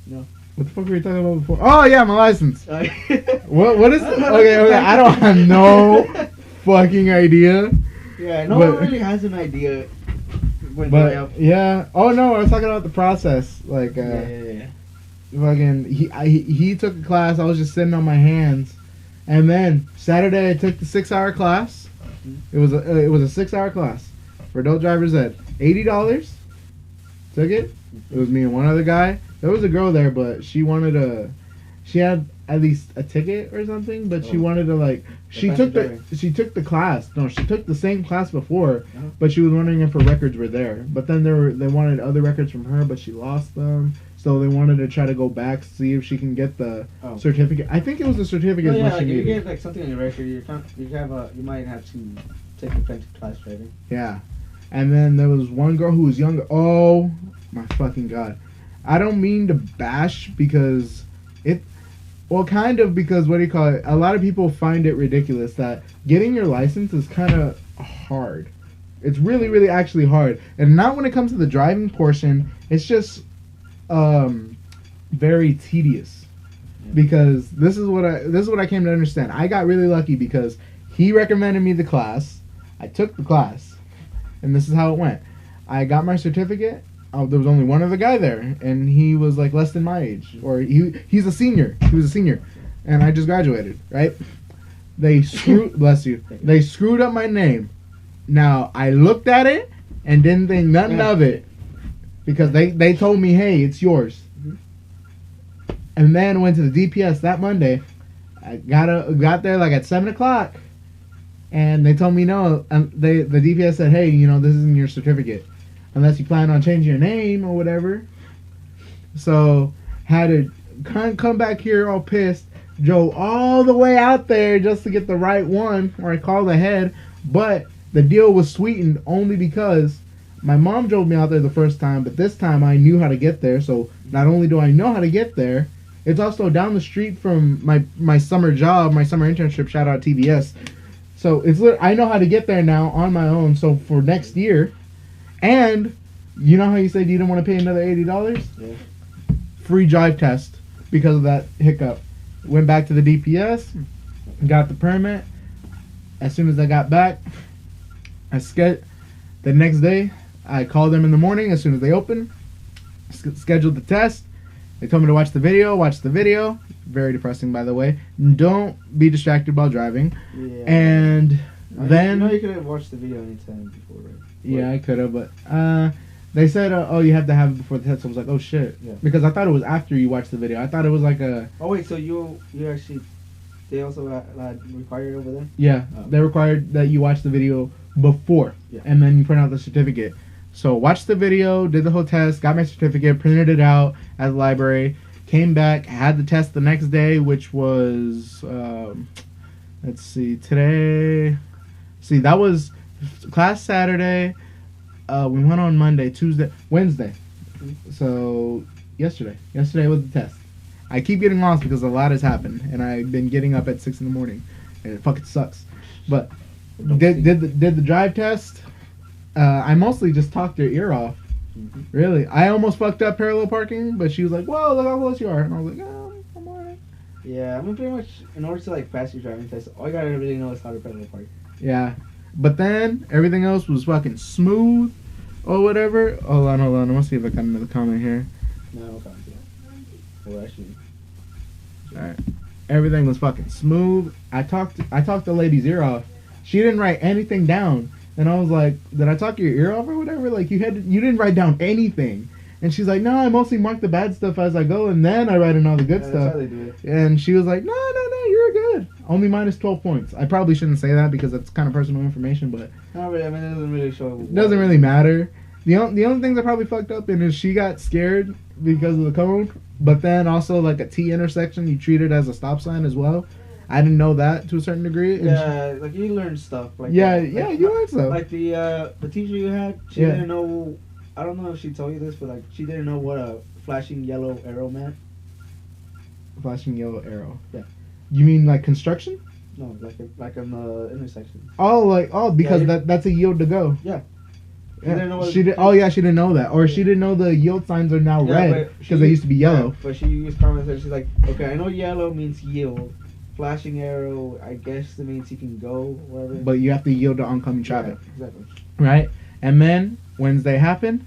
No. What the fuck were you talking about before? Oh yeah, my license. What is it? Okay, I don't have no fucking idea. Yeah, no one really has an idea. But yeah. Oh no, I was talking about the process. Like yeah. Fucking he took a class. I was just sitting on my hands, and then Saturday I took the 6-hour class. It was a 6-hour class for adult driver's ed. $80. Took it. It was me and one other guy. There was a girl there, but she had at least a ticket or something, but she wanted to like she took the class. No, she took the same class before, but she was wondering if her records were there. But then they wanted other records from her, but she lost them. So they wanted to try to go back, see if she can get the certificate. I think it was a certificate. Yeah, like if you get like something on your record, you might have to take offensive class driving. Yeah, and then there was one girl who was younger. Oh my fucking god! I don't mean to bash because kind of because what do you call it? A lot of people find it ridiculous that getting your license is kind of hard. It's really, really actually hard, and not when it comes to the driving portion. It's just very tedious because this is what I came to understand. I got really lucky because he recommended me the class. I took the class, and this is how it went. I got my certificate. There was only one other guy there, and he was like less than my age, or he's a senior. He was a senior, and I just graduated. Right? They bless you. They screwed up my name. Now I looked at it and didn't think nothing of it. Because they told me, hey, it's yours. And then went to the DPS that Monday. I got there like at 7 o'clock. And they told me no. The DPS said, hey, this isn't your certificate. Unless you plan on changing your name or whatever. So, had to come back here all pissed. Drove all the way out there just to get the right one. Or I called ahead. But the deal was sweetened only because my mom drove me out there the first time, but this time I knew how to get there. So not only do I know how to get there, it's also down the street from my summer job, my summer internship. Shout out TBS. So I know how to get there now on my own. So for next year, and you know how you said you didn't want to pay another $80? Yeah. Free drive test because of that hiccup. Went back to the DPS, got the permit. As soon as I got back, the next day. I called them in the morning as soon as they opened, scheduled the test. They told me to watch the video. Very depressing, by the way. Don't be distracted while driving. Yeah. And then you could have watched the video anytime before, right? Yeah, I could have, but they said, you have to have it before the test. I was like, oh shit, because I thought it was after you watched the video. I thought it was like a. Oh wait, so you actually, they also required over there? Yeah, they required that you watch the video before, and then you print out the certificate. So watched the video, did the whole test, got my certificate, printed it out at the library, came back, had the test the next day, which was, let's see, today. See, that was class Saturday. We went on Monday, Tuesday, Wednesday. So yesterday was the test. I keep getting lost because a lot has happened, and I've been getting up at 6 in the morning, and it fucking sucks. But did the drive test. I mostly just talked her ear off. Really, I almost fucked up parallel parking, but she was like, "Whoa, look how close you are," and I was like, "Oh, I'm alright." Yeah, I mean, pretty much in order to like pass your driving test, all you gotta really know is how to parallel park. Yeah, but then everything else was fucking smooth, or whatever. Hold on. I'm gonna see if I got another comment here. No comment yet. Well, actually, all right. Everything was fucking smooth. I talked the lady's ear off. She didn't write anything down. And I was like, did I talk your ear off or whatever? Like, you didn't write down anything. And she's like, no, I mostly mark the bad stuff as I go, and then I write in all the good stuff. That's how they do it. And she was like, no, you're good. I only minus 12 points. I probably shouldn't say that because that's kind of personal information, but Not really. I mean, it doesn't really show. it doesn't really matter. The only thing that probably fucked up in is she got scared because of the cone, but then also like a T intersection, you treat it as a stop sign as well. I didn't know that to a certain degree. And Yeah, like you learn stuff. Like yeah, that. yeah, Like, you learn stuff. Like the teacher you had, she Yeah. didn't know. I don't know if she told you this, but like she didn't know what a flashing yellow arrow meant. Flashing yellow arrow. Yeah. You mean like construction? No, like in the intersection. Because Yeah, that's a yield to go. Yeah. Yeah. didn't know what- She didn't know that, or she didn't know the yield signs are now Yeah, red but because they used to be yellow. Yeah, but she used common sense. She's like, okay, I know yellow means yield. Flashing arrow, I guess it means you can go, whatever. But you have to yield to oncoming traffic, Yeah, exactly. right? And then Wednesday happened.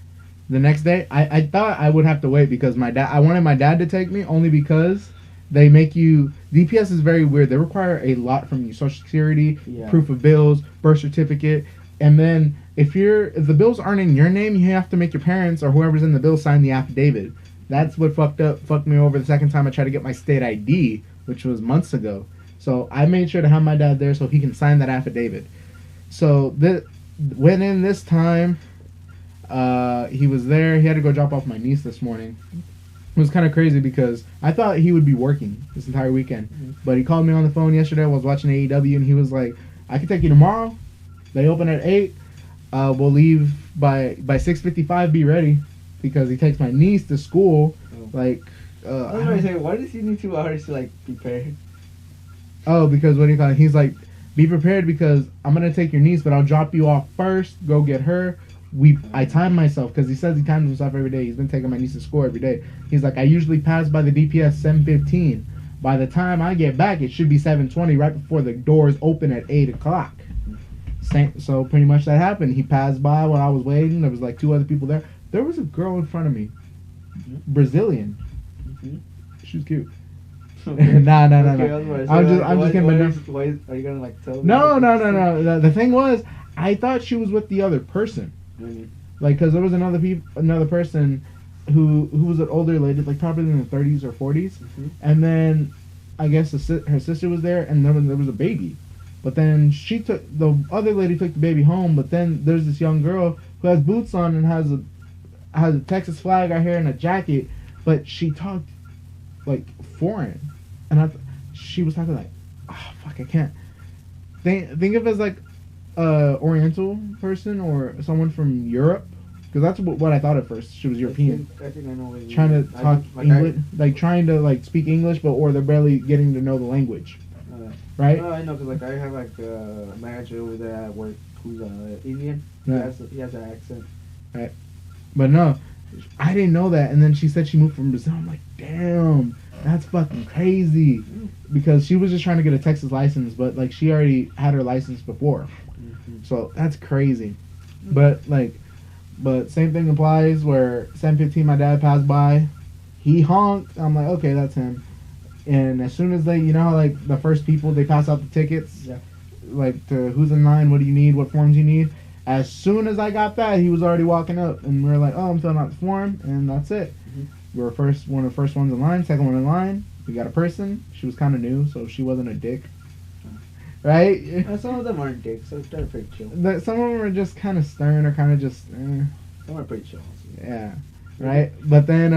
The next day, I thought I would have to wait because I wanted my dad to take me only because they make you. DPS is very weird. They require a lot from you: Social Security, Yeah. proof of bills, birth certificate, and then if the bills aren't in your name, you have to make your parents or whoever's in the bill sign the affidavit. That's what fucked me over the second time I tried to get my state ID, which was months ago. So I made sure to have my dad there so he can sign that affidavit. So went in this time. He was there. He had to go drop off my niece this morning. It was kind of crazy because I thought he would be working this entire weekend. Mm-hmm. But he called me on the phone yesterday. I was watching AEW and he was like, I can take you tomorrow. They open at 8. We'll leave by 6:55. Be ready, because he takes my niece to school. Oh. Like, I was going to say, why does he need 2 hours to like prepare? because what do you call it? He's like, be prepared because I'm gonna take your niece, but I'll drop you off first. Go get her. I time myself because he says he times himself every day. He's been taking my niece to school every day. He's like, I usually pass by the DPS 7:15. By the time I get back, it should be 7:20, right before the doors open at 8 o'clock. So pretty much that happened. He passed by while I was waiting. There was like 2 other people there. There was a girl in front of me, Brazilian. Mm-hmm. She was cute. Nah. Okay, I'm just kidding. Why are you gonna like tell me? No. The thing was, I thought she was with the other person. Mm-hmm. Like, cause there was another person who was an older lady, like probably in the 30s or 40s, Mm-hmm. and then I guess her sister was there, and then there was a baby. But then the other lady took the baby home. But then there's this young girl who has boots on and has a Texas flag out here and a jacket, but she talked like foreign, and she was talking like, oh fuck, I can't think of it as like Oriental person or someone from Europe, because that's what I thought at first. She was European. I think I know what you mean. Trying to talk like English, like trying to like speak English, or they're barely getting to know the language, right? I know, because like I have like a manager over there at work who's Indian. Yeah. He has an accent. But no, I didn't know that. And then she said she moved from Brazil. I'm like, damn, that's fucking crazy. Because she was just trying to get a Texas license, but like she already had her license before. Mm-hmm. So that's crazy. But same thing applies where 7:15 my dad passed by. He honked. I'm like, okay, that's him. And as soon as they, you know how like the first people, they pass out the tickets? Yeah. Like to who's in line, what do you need, what forms you need? As soon as I got that, he was already walking up, and we were like, "Oh, I'm filling out the form," and that's it. Mm-hmm. We were one of the first ones in line, second one in line. We got a person. She was kind of new, so she wasn't a dick, right? Some of them aren't dicks, so they're pretty chill. Some of them are just kind of stern, or kind of just, Some are pretty chill. yeah, right. But then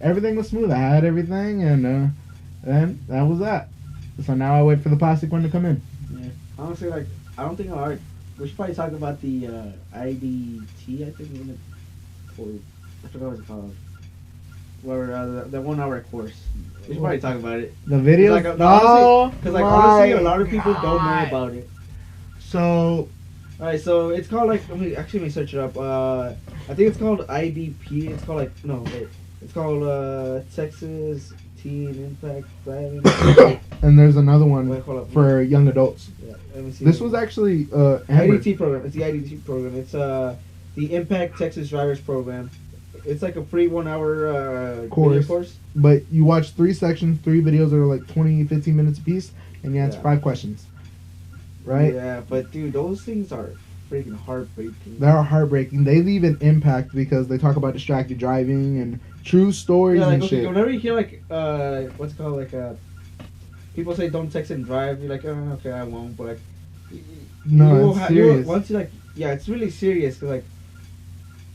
everything was smooth. I had everything, and then that was that. So now I wait for the plastic one to come in. Yeah. Honestly, like I don't think we should probably talk about the IDT. I think I forgot what it's called. Where the 1 hour course. We should probably talk about it. The video. Because honestly, a lot of people don't know about it. So, Alright, so it's called like let me search it up. I think it's called IDP. It's called like no wait. It's called Texas Teen Impact Driving. and there's another one Wait, hold up. for young adults. Yeah, let me see. This was actually IDT program. It's the IDT program. It's the Impact Texas Drivers Program. It's like a free 1 hour course. But you watch 3 sections, 3 videos that are like 20, 15 minutes a piece, and you answer 5 questions. Right? Yeah, but dude, those things are freaking heartbreaking. They're heartbreaking. They leave an impact because they talk about distracted driving and true stories Yeah, like, and okay, shit. whenever you hear like what's it called, like people say don't text and drive. You're like, oh, okay, I won't. But like, No, it's serious. once you like, yeah, it's really serious. Cause like,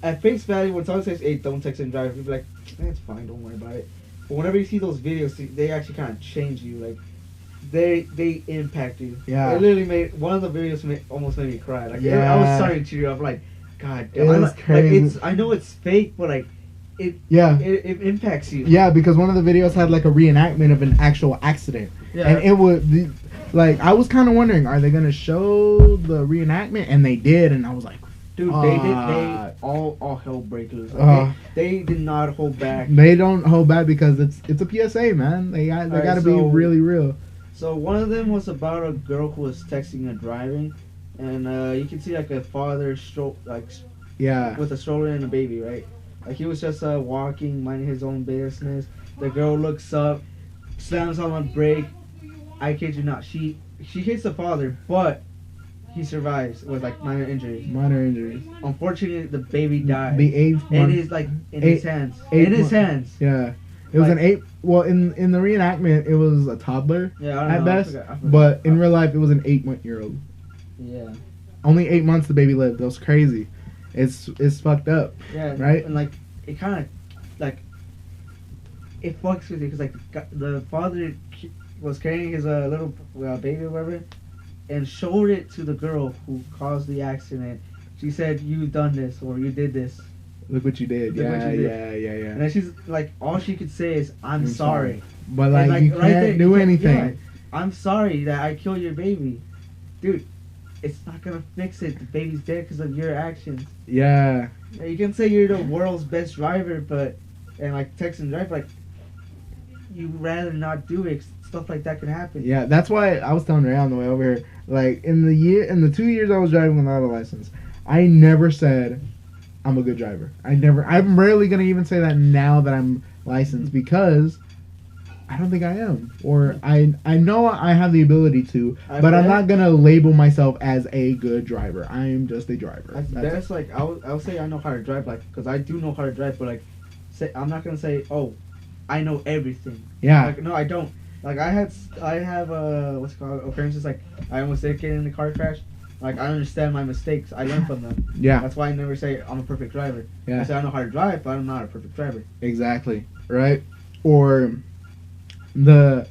at face value, when someone says, "Hey, don't text and drive," you're like, it's fine, don't worry about it. But whenever you see those videos, they actually kind of change you. Like, they impact you. Yeah. It literally made one of the videos almost made me cry. Like, Yeah. I was starting to tear up. Like, God damn. It was crazy. Like, I know it's fake, but like, it impacts you. Yeah, because one of the videos had like a reenactment of an actual accident, and it would like I was kind of wondering, are they gonna show the reenactment? And they did, and I was like, dude, they did. They all hell break loose. They did not hold back. They don't hold back because it's a PSA, man. They got to be really real. So one of them was about a girl who was texting and driving, and you can see like a father with a stroller and a baby, right? Like he was just walking, minding his own business. The girl looks up, slams on the brake. I kid you not, she hits the father, but he survives with like minor injuries. Unfortunately, the baby died. The 8th month. And he's like in his hands. In his hands. Yeah. It was an 8. Well, in the reenactment, it was a toddler at best. I forgot. But in real life, it was an 8-month-old. Yeah. Only 8 months the baby lived. That was crazy. It's fucked up. Yeah. Right. And like it kind of like it fucks with you because like the father was carrying his little baby or whatever, and showed it to the girl who caused the accident. She said, "You done this or you did this. Look what you did." Yeah. And then she's like, all she could say is, "I'm sorry." But like you can't do anything. Yeah, I'm sorry that I killed your baby, dude. It's not gonna fix it. The baby's dead because of your actions. Yeah. You can say you're the world's best driver, and like text and drive, like you rather not do it. Stuff like that can happen. Yeah, that's why I was telling Ray on the way over here. Like in the 2 years I was driving without a license, I never said I'm a good driver. I'm rarely gonna even say that now that I'm licensed because I don't think I am, or I know I have the ability to, but I'm not gonna label myself as a good driver. I am just a driver. That's like I'll say I know how to drive, like because I do know how to drive, but like I'm not gonna say I know everything. Yeah. Like no, I don't. Like I have what's it called occurrences like I almost did get in the car crash. Like I understand my mistakes. I learn from them. Yeah. That's why I never say I'm a perfect driver. Yeah. I say I know how to drive, but I'm not a perfect driver. Exactly. Right. Or the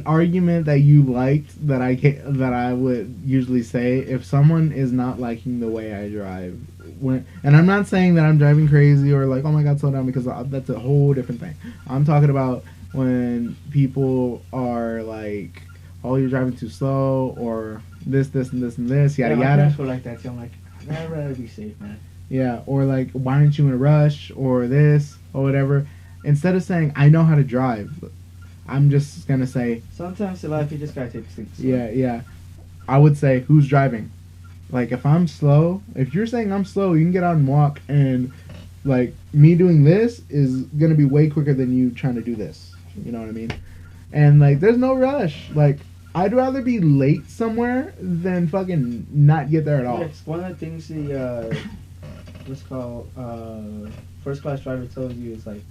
argument that you liked that I would usually say if someone is not liking the way I drive, and I'm not saying that I'm driving crazy or like, oh my god, slow down, because that's a whole different thing. I'm talking about when people are like, oh, you're driving too slow, or this and this, yada yada. I feel like that too. I'm like, I'd rather be safe, man. Yeah, or like, why aren't you in a rush, or this, or whatever. Instead of saying, I know how to drive, I'm just gonna say, sometimes in life you just gotta take things slow. Yeah. I would say, who's driving? Like, if I'm slow, if you're saying I'm slow, you can get out and walk, and like me doing this is gonna be way quicker than you trying to do this. You know what I mean? And like, there's no rush. Like, I'd rather be late somewhere than fucking not get there at all. It's one of the things the what's called first class driver tells you is like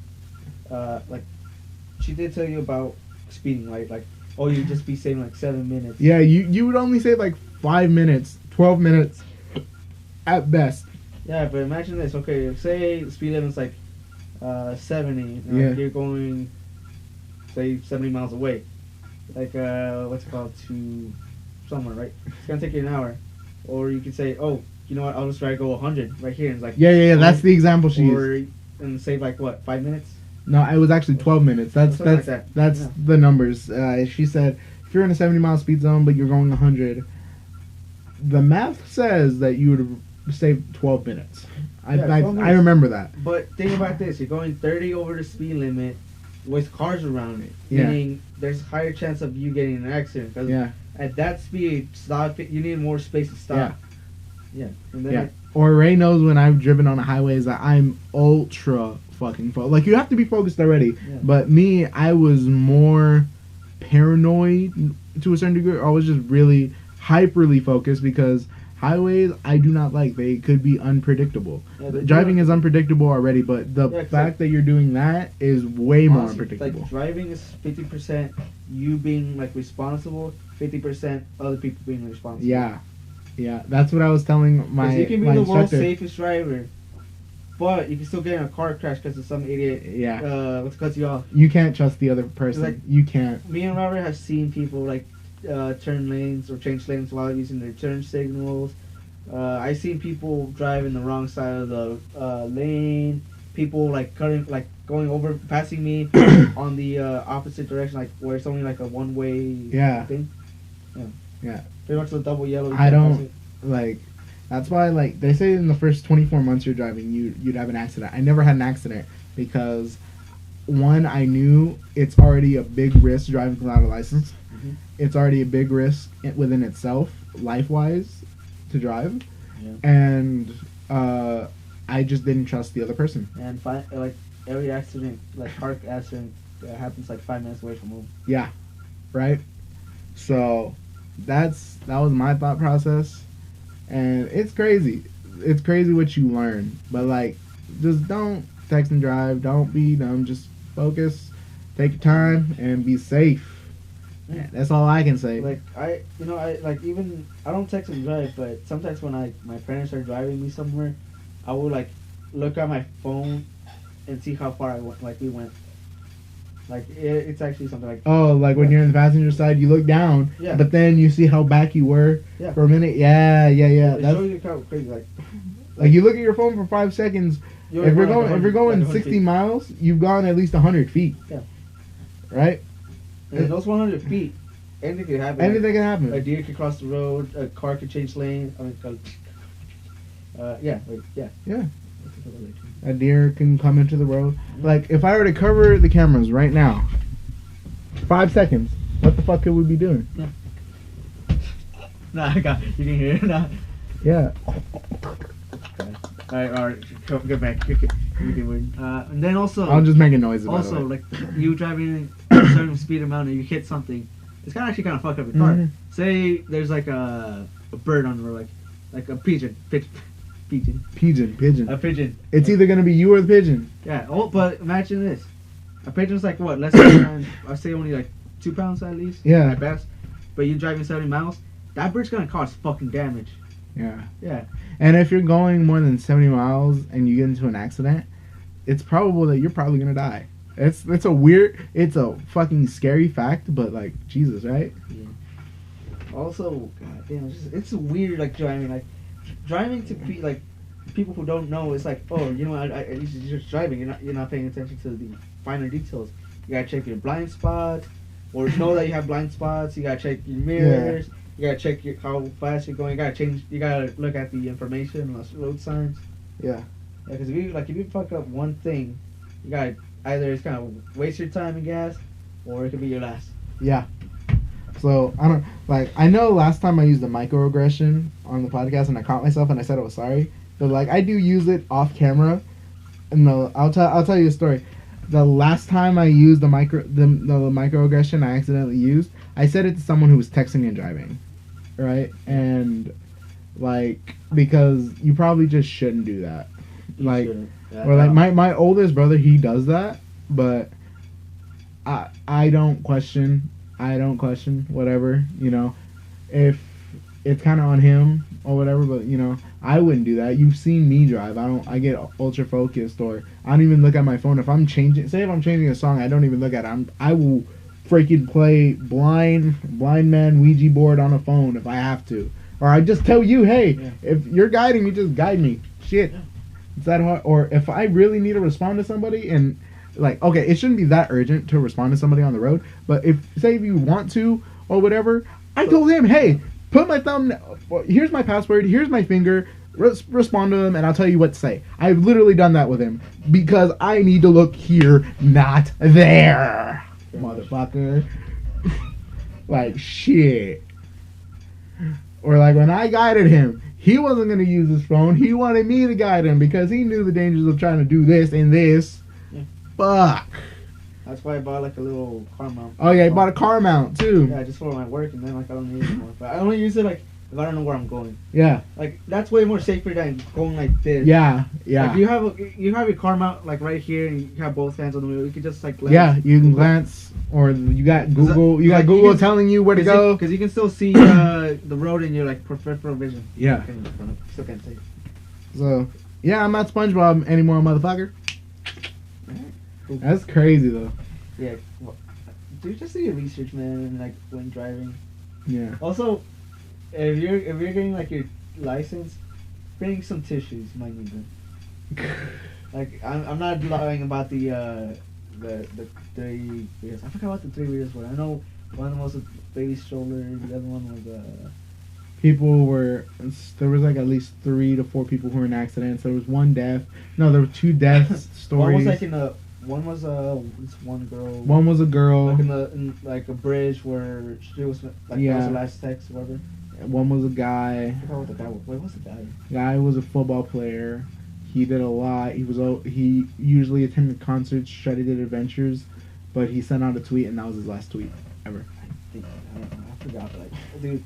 she did tell you about speeding, right? Like, oh, you just be saving like 7 minutes. Yeah, you would only save like 5 minutes, 12 minutes at best. Yeah, but imagine this. Okay, say the speed limit's like 70. Yeah. You're going, say, 70 miles away. Like, what's it called, to somewhere, right? It's gonna take you an hour. Or you could say, oh, you know what, I'll just try to go 100 right here. And it's like, yeah, that's the example she used. And save like, what, 5 minutes? No, it was actually 12 minutes. That's yeah. The numbers. She said, if you're in a 70-mile speed zone, but you're going 100, the math says that you would save 12 minutes. I remember that. But think about this. You're going 30 over the speed limit with cars around it. Yeah. Meaning there's a higher chance of you getting in an accident. Because at that speed, you need more space to stop. Yeah. And then Or Ray knows when I've driven on the highways that I'm ultra fucking focused. Like, you have to be focused already. Yeah. But me, I was more paranoid to a certain degree. I was just really hyperly focused because Highways, I do not like. They could be unpredictable. Yeah, Driving is unpredictable already, but the Yeah, 'cause fact that you're doing that is way more honestly, unpredictable. Like driving is 50% you being like responsible, 50% other people being responsible. Yeah, that's what I was telling 'Cause my you can be my the world's instructor. safest driver, but you can still get in a car crash because of some idiot. Yeah, Let's cut you off. you can't trust the other person. Like- You can't. Me and Robert have seen people like turn lanes or change lanes while using their turn signals. I've seen people drive in the wrong side of the lane. People like cutting, like going over, passing me on the opposite direction, like where it's only like a one-way Yeah. thing. Yeah. Pretty much the double yellow. you I can't don't- pass it. Like, that's why, like, they say in the first 24 months you're driving, you'd have an accident. I never had an accident because, one, I knew it's already a big risk driving without a license. Mhm. It's already a big risk within itself, life-wise, to drive. Yeah. And I just didn't trust the other person. And like every accident, like car accident, happens like 5 minutes away from home. Right? So that was my thought process, and it's crazy. It's crazy what you learn, but like, just don't text and drive. Don't be dumb. Just focus, take your time, and be safe. Yeah, that's all I can say. Like I don't text and drive, but sometimes when my parents are driving me somewhere, I will like look at my phone and see how far we went. Like it's actually something like Oh, like when you're in the passenger side, you look down, Yeah. but then you see how back you were Yeah. for a minute. Yeah. it That's, shows you kind of crazy. like you look at your phone for 5 seconds. If you're going 60 miles, you've gone at least 100 feet. Yeah. Right? and those 100 feet, anything could happen. Anything can happen. A deer could cross the road. A car could change lane. I mean, yeah. A deer can come into the road. Like, if I were to cover the cameras right now, 5 seconds, what the fuck could we be doing? Nah, you can hear it. Nah. Yeah. Alright, get back. And then also, I'm just making noises. also by the way. like you driving a certain speed amount and you hit something, it's gonna actually kind of fuck up your car. Mhm. Say there's like a bird on the road, like a pigeon, Pigeon. a pigeon. It's either gonna be you or the pigeon. Yeah. Oh, but imagine this: a pigeon's like what? Less than I say only like 2 pounds at least. Yeah. At best. But you driving 70 miles, that bird's gonna cause fucking damage. Yeah. Yeah. And if you're going more than 70 miles and you get into an accident, it's probable that you're probably gonna die. It's a fucking scary fact, but like, Jesus, right? Also, god damn, it's weird like driving to like people who don't know. It's like, oh, you know, you're just driving. You're not paying attention to the finer details. You gotta check your blind spots, or know that you have blind spots. You gotta check your mirrors. You gotta check how fast you're going. You gotta look at the information on the road signs. Yeah. Yeah, because if you fuck up one thing, you gotta either it's gonna waste your time and gas, or it could be your last. Yeah. So I know last time I used a microaggression on the podcast and I caught myself and I said I was sorry, but like I do use it off camera. And I'll tell you a story. The last time I used the microaggression I accidentally used, I said it to someone who was texting and driving, right? And like, because you probably just shouldn't do that. Like, or like my oldest brother, he does that, but I don't question whatever, you know, if it's kind of on him or whatever, but you know, I wouldn't do that. You've seen me drive. I get ultra focused, or I don't even look at my phone. If I'm changing a song, I don't even look at it. I will freaking play blind man Ouija board on a phone if I have to, or I just tell you, hey, if you're guiding me, just guide me. Shit, it's that hard. Or if I really need to respond to somebody, and like, okay, it shouldn't be that urgent to respond to somebody on the road, but if you want to or whatever, I told him, hey, put my thumb, here's my password, here's my finger, respond to him, and I'll tell you what to say. I've literally done that with him because I need to look here, not there, motherfucker. Like, shit. Or like when I guided him, he wasn't going to use his phone. He wanted me to guide him because he knew the dangers of trying to do this and this. Yeah. Fuck. That's why I bought like a little car mount. Oh yeah, I bought a car mount too. Yeah, just for my work, and then like I don't need it anymore. But I only use it like if I don't know where I'm going. Yeah. Like that's way more safer than going like this. Yeah. Like you have your car mount like right here, and you have both hands on the wheel. You can just like glance. You can glance, or you got Google. You got like, Google telling you where to go. Because you can still see the road in your like peripheral vision. Yeah. Still can't see. So yeah, I'm not SpongeBob anymore, motherfucker. That's crazy though. Yeah. Well, dude, just do your research, man. Like when driving. Yeah. Also, if you're getting like your license, bring some tissues. You might need them. Like I'm not lying about the 3 wheels. I forgot what the 3 wheels were. I know one of them was a baby stroller. The other one was there was like at least 3 to 4 people who were in accidents. There was one death. No, there were 2 death stories. One was like in a. One was this one girl. One was a girl. Like in like a bridge where she was like that was the last text or whatever. One was a guy. I forgot what the guy was. Wait, what's the guy? Guy was a football player. He did a lot. He usually attended concerts, tried to do adventures, but he sent out a tweet and that was his last tweet ever. I forgot. Like, dude,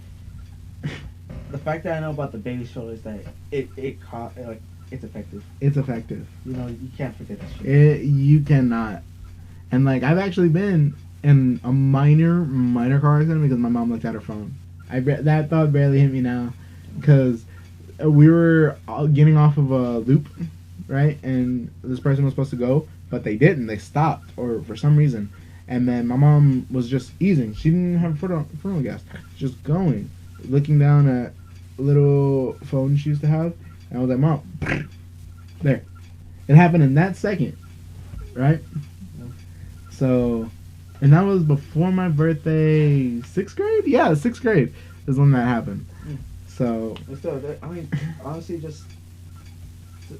the fact that I know about the baby stroller is that it's effective. It's effective. You know, you can't forget that shit. You cannot. And like I've actually been in a minor car accident because my mom looked at her phone. That thought barely hit me now, because we were getting off of a loop, right? And this person was supposed to go, but they didn't. They stopped, or for some reason. And then my mom was just easing. She didn't have foot on gas. Just going, looking down at a little phone she used to have, and I was like, "Mom, there." It happened in that second, right? Yeah. So, and that was before my birthday, 6th grade. Yeah, 6th grade is when that happened. So, I mean, honestly, just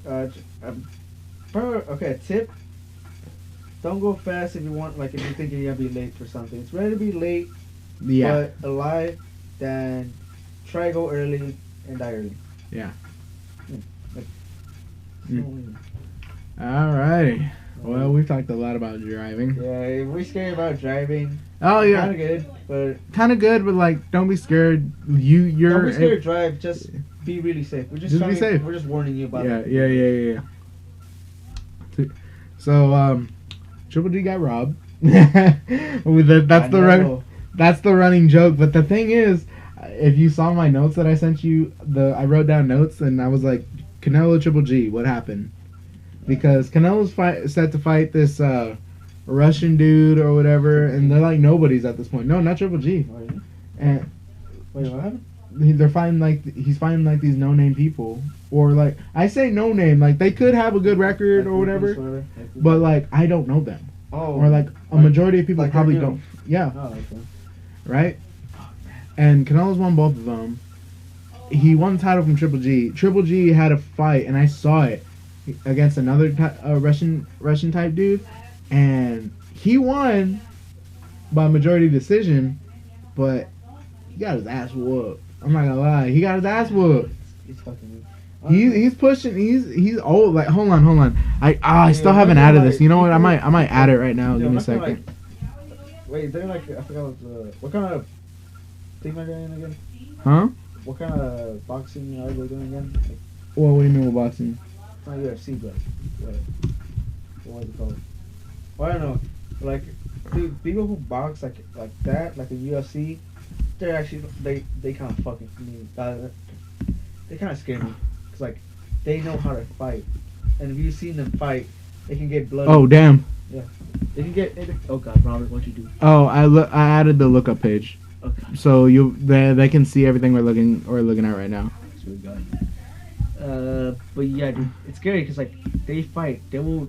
okay. Tip: don't go fast if you want. Like if you're thinking you're gonna be late for something, it's better to be late, but alive, than try to go early and die early. Yeah. Like, Alrighty. Well, we've talked a lot about driving. Yeah, if we're scared about driving. Oh yeah. Kind of good, but like, don't be scared. Don't be scared to drive. Just be really safe. We're just be safe. We're just warning you about it. Yeah. So, Triple G got robbed. That's the running joke. But the thing is, if you saw my notes that I sent you, I wrote down notes and I was like, Canelo Triple G, what happened? Because Canelo's set to fight this Russian dude or whatever, and they're like nobodies at this point. No, not Triple G. Oh, yeah? And wait, what happened? They're fighting he's fighting like these no-name people, or like I say no-name, like they could have a good record or whatever, but like I don't know them. Oh, or like a majority of people like probably don't. Yeah. Oh, okay. Right. And Canelo's won both of them. He won the title from Triple G. Triple G had a fight, and I saw it against another Russian type dude, and he won by majority decision, but he got his ass whooped. I'm not gonna lie, he got his ass whooped. He's fucking. He's pushing. He's old. Like hold on. I still haven't added this. You know what? I might add it right now. Give me a second. Wait, they're like I forgot what kind of thing are they doing again? Huh? What kind of boxing are they doing again? Like, well, what do you mean with boxing? Not UFC, but what is it called? Well, I don't know. Like, dude, people who box like that, like the UFC, they're actually they kind of fucking me. They kind of scare me. Cause like they know how to fight, and if you've seen them fight, they can get bloody. Oh damn. Yeah. They can get. Oh god, Robert, what'd you do? Oh, I added the lookup page. Okay. So they can see everything we're looking at right now. Sweet God. But yeah, dude, it's scary because like they fight, they will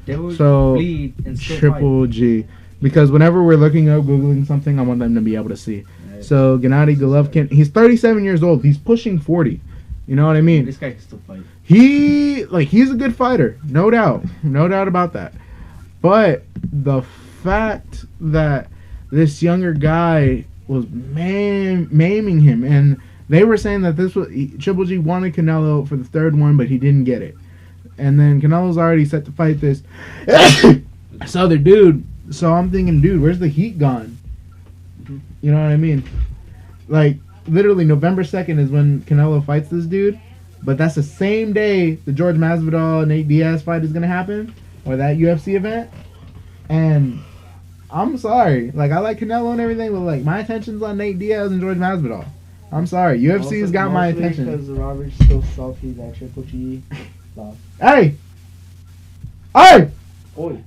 bleed and still Triple fight. G, because whenever we're googling something, I want them to be able to see. Right. So Gennady Golovkin, he's 37 years old. He's pushing 40. You know what I mean? This guy can still fight. He's a good fighter, no doubt about that. But the fact that this younger guy was maiming him, and they were saying that Triple G wanted Canelo for the third one, but he didn't get it. And then Canelo's already set to fight this other dude. So I'm thinking, dude, where's the heat gone? You know what I mean? Like, literally November 2nd is when Canelo fights this dude, but that's the same day the George Masvidal Nate Diaz fight is gonna happen, or that UFC event. And I'm sorry, like I like Canelo and everything, but like my attention's on Nate Diaz and George Masvidal. I'm sorry, UFC's got my attention. Because Robert's still salty that Triple G lost. Hey, hey, Oi.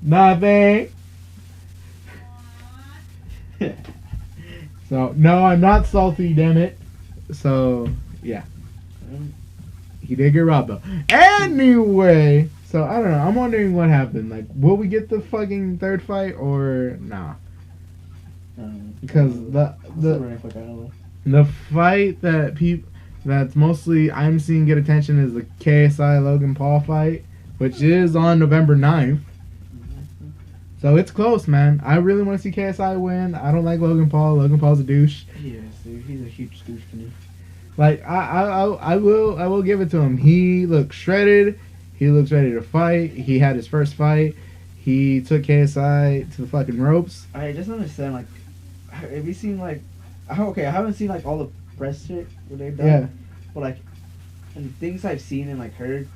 nothing. So no, I'm not salty. Damn it. So yeah, he did get robbed though. Anyway, so I don't know. I'm wondering what happened. Like, will we get the fucking third fight or nah? Because the fight that's mostly I'm seeing get attention is the KSI Logan Paul fight, which is on November 9th. So it's close, man. I really want to see KSI win. I don't like Logan Paul. Logan Paul's a douche. Yes, dude. He's a huge douche for me. Like I will give it to him. He looks shredded. He looks ready to fight. He had his first fight. He took KSI to the fucking ropes. I just don't understand. Like, have you seen like? Okay, I haven't seen like all the press shit what they've done. Yeah. But like, and things I've seen and like heard,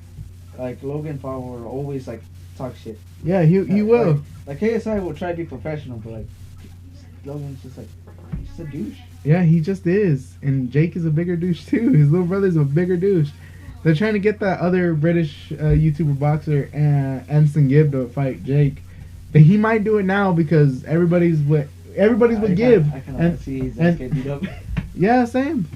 like Logan Paul will always like talk shit. Yeah, he will. Like KSI will try to be professional, but like Logan's just like just a douche. Yeah, he just is. And Jake is a bigger douche too. His little brother's a bigger douche. They're trying to get that other British YouTuber boxer, Anson Gibb, to fight Jake. But he might do it now because everybody's with Gibb. I cannot see his ass get beat up. Yeah, same.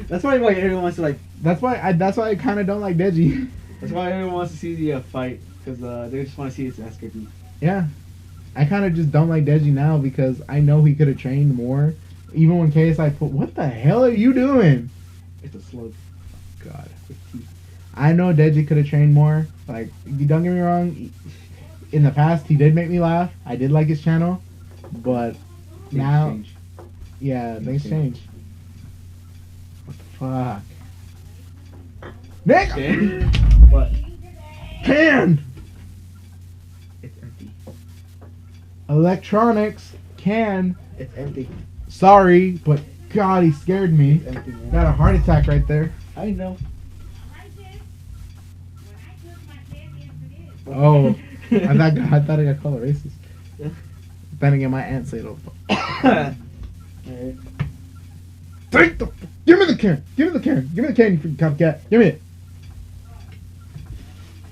That's why like everyone wants to like. That's why I kind of don't like Deji. That's why everyone wants to see the fight because they just want to see his ass get beat. Yeah, I kind of just don't like Deji now because I know he could have trained more. Even when KSI put, what the hell are you doing? It's a slug. God. I know Deji could have trained more. Like, don't get me wrong. In the past, he did make me laugh. I did like his channel, but now, change. Yeah, things change. What the fuck, Nick? Okay. What? Can It's empty. electronics can. It's empty. Sorry, but God, he scared me. It's empty, man. Got a heart attack right there. I know. Oh, I thought I got called a racist. Yeah. Then again, my aunt said, "Oh, Alright. take the, give me the can, give me the can, give me the can, you freaking copycat, give me it."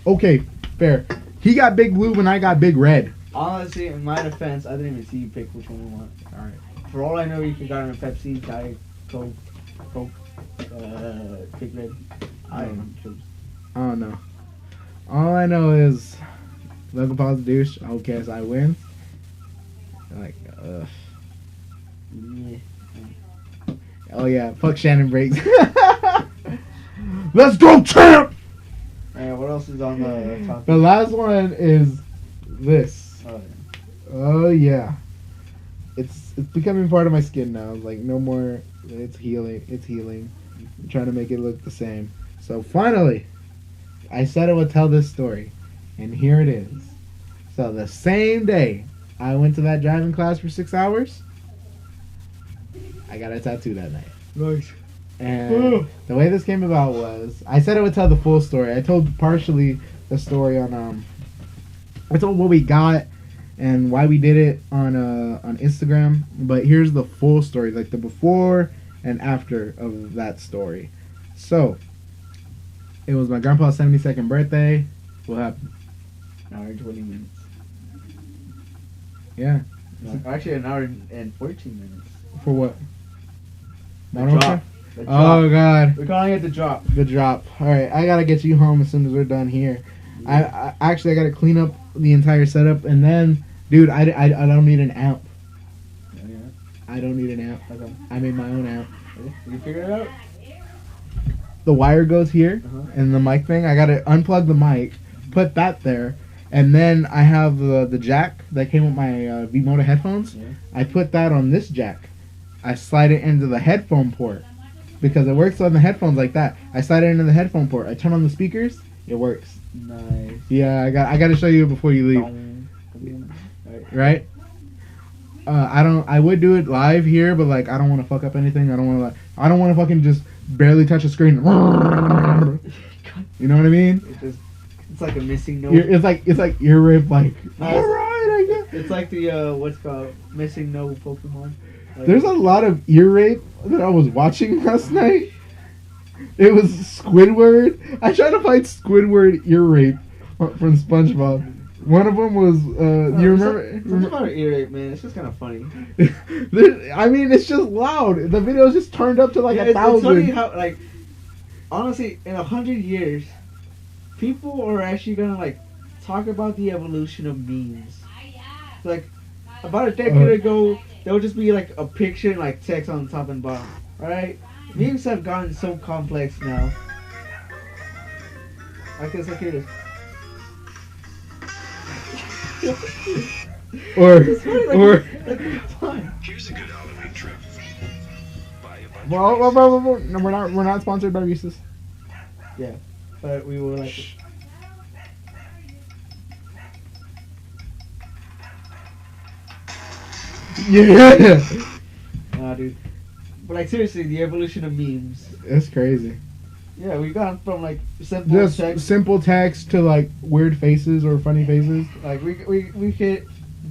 Okay, fair. He got big blue when I got big red. Honestly, in my defense, I didn't even see you pick which one you want. All right. For all I know, you could got him a Pepsi, Diet Coke, Big Red. I don't know. I don't know. All I know is Logan Paul's a douche. I hope KSI wins. Like, Yeah. oh yeah, fuck Shannon Briggs. Let's go, champ! Alright, what else is on the topic? The last one is this. Oh, yeah. Oh yeah, it's becoming part of my skin now. Like no more. It's healing. It's healing. I'm trying to make it look the same. So finally, I said I would tell this story, and here it is. So the same day I went to that driving class for 6 hours, I got a tattoo that night. Nice. And the way this came about was, I said I would tell the full story. I told partially the story on I told what we got and why we did it on Instagram, but here's the full story, like the before and after of that story. So it was my grandpa's 72nd birthday. What happened? An hour and 20 minutes. Yeah. No, actually, an hour and 14 minutes. For what? The Modern drop. Warfare? The drop. Oh god. We're calling it the drop. The drop. Alright, I gotta get you home as soon as we're done here. I actually gotta clean up the entire setup, and then, dude, I don't need an amp. Yeah. I don't need an amp. Okay. I made my own amp. You figure it out? The wire goes here, Uh-huh. and the mic thing, I gotta unplug the mic, put that there, and then I have the jack that came with my V-Moto headphones. Yeah. I put that on this jack. I slide it into the headphone port, because it works on the headphones like that. I slide it into the headphone port. I turn on the speakers, it works. Nice. Yeah, I got to show you before you leave, Alright. right? I would do it live here, but like I don't want to fuck up anything. I don't want to fucking just barely touch the screen. You know what I mean? It's like a missing note. It's like ear rape. Like No, all right, I guess. It's like the what's called missing no Pokemon. Like, There's a lot of ear rape that I was watching last night. It was Squidward. I tried to find Squidward ear rape from SpongeBob. One of them was you remember? Something about an ear rape, man. It's just kind of funny. I mean, it's just loud. The video is just turned up to like 1,000. It's funny how like honestly, in 100 years, people are actually gonna like talk about the evolution of memes. Like about a decade ago, there would just be like a picture and like text on top and bottom, right? Memes have gotten so complex now. I guess like it is. Here's a good Halloween trip. Buy a bunch Well, no, we're not sponsored by Reese's. Yeah, but we were like. Yeah, Nah, dude. But like seriously, the evolution of memes. that's crazy. Yeah, we got from like simple Just text. simple text to like weird faces or funny faces. Like we hit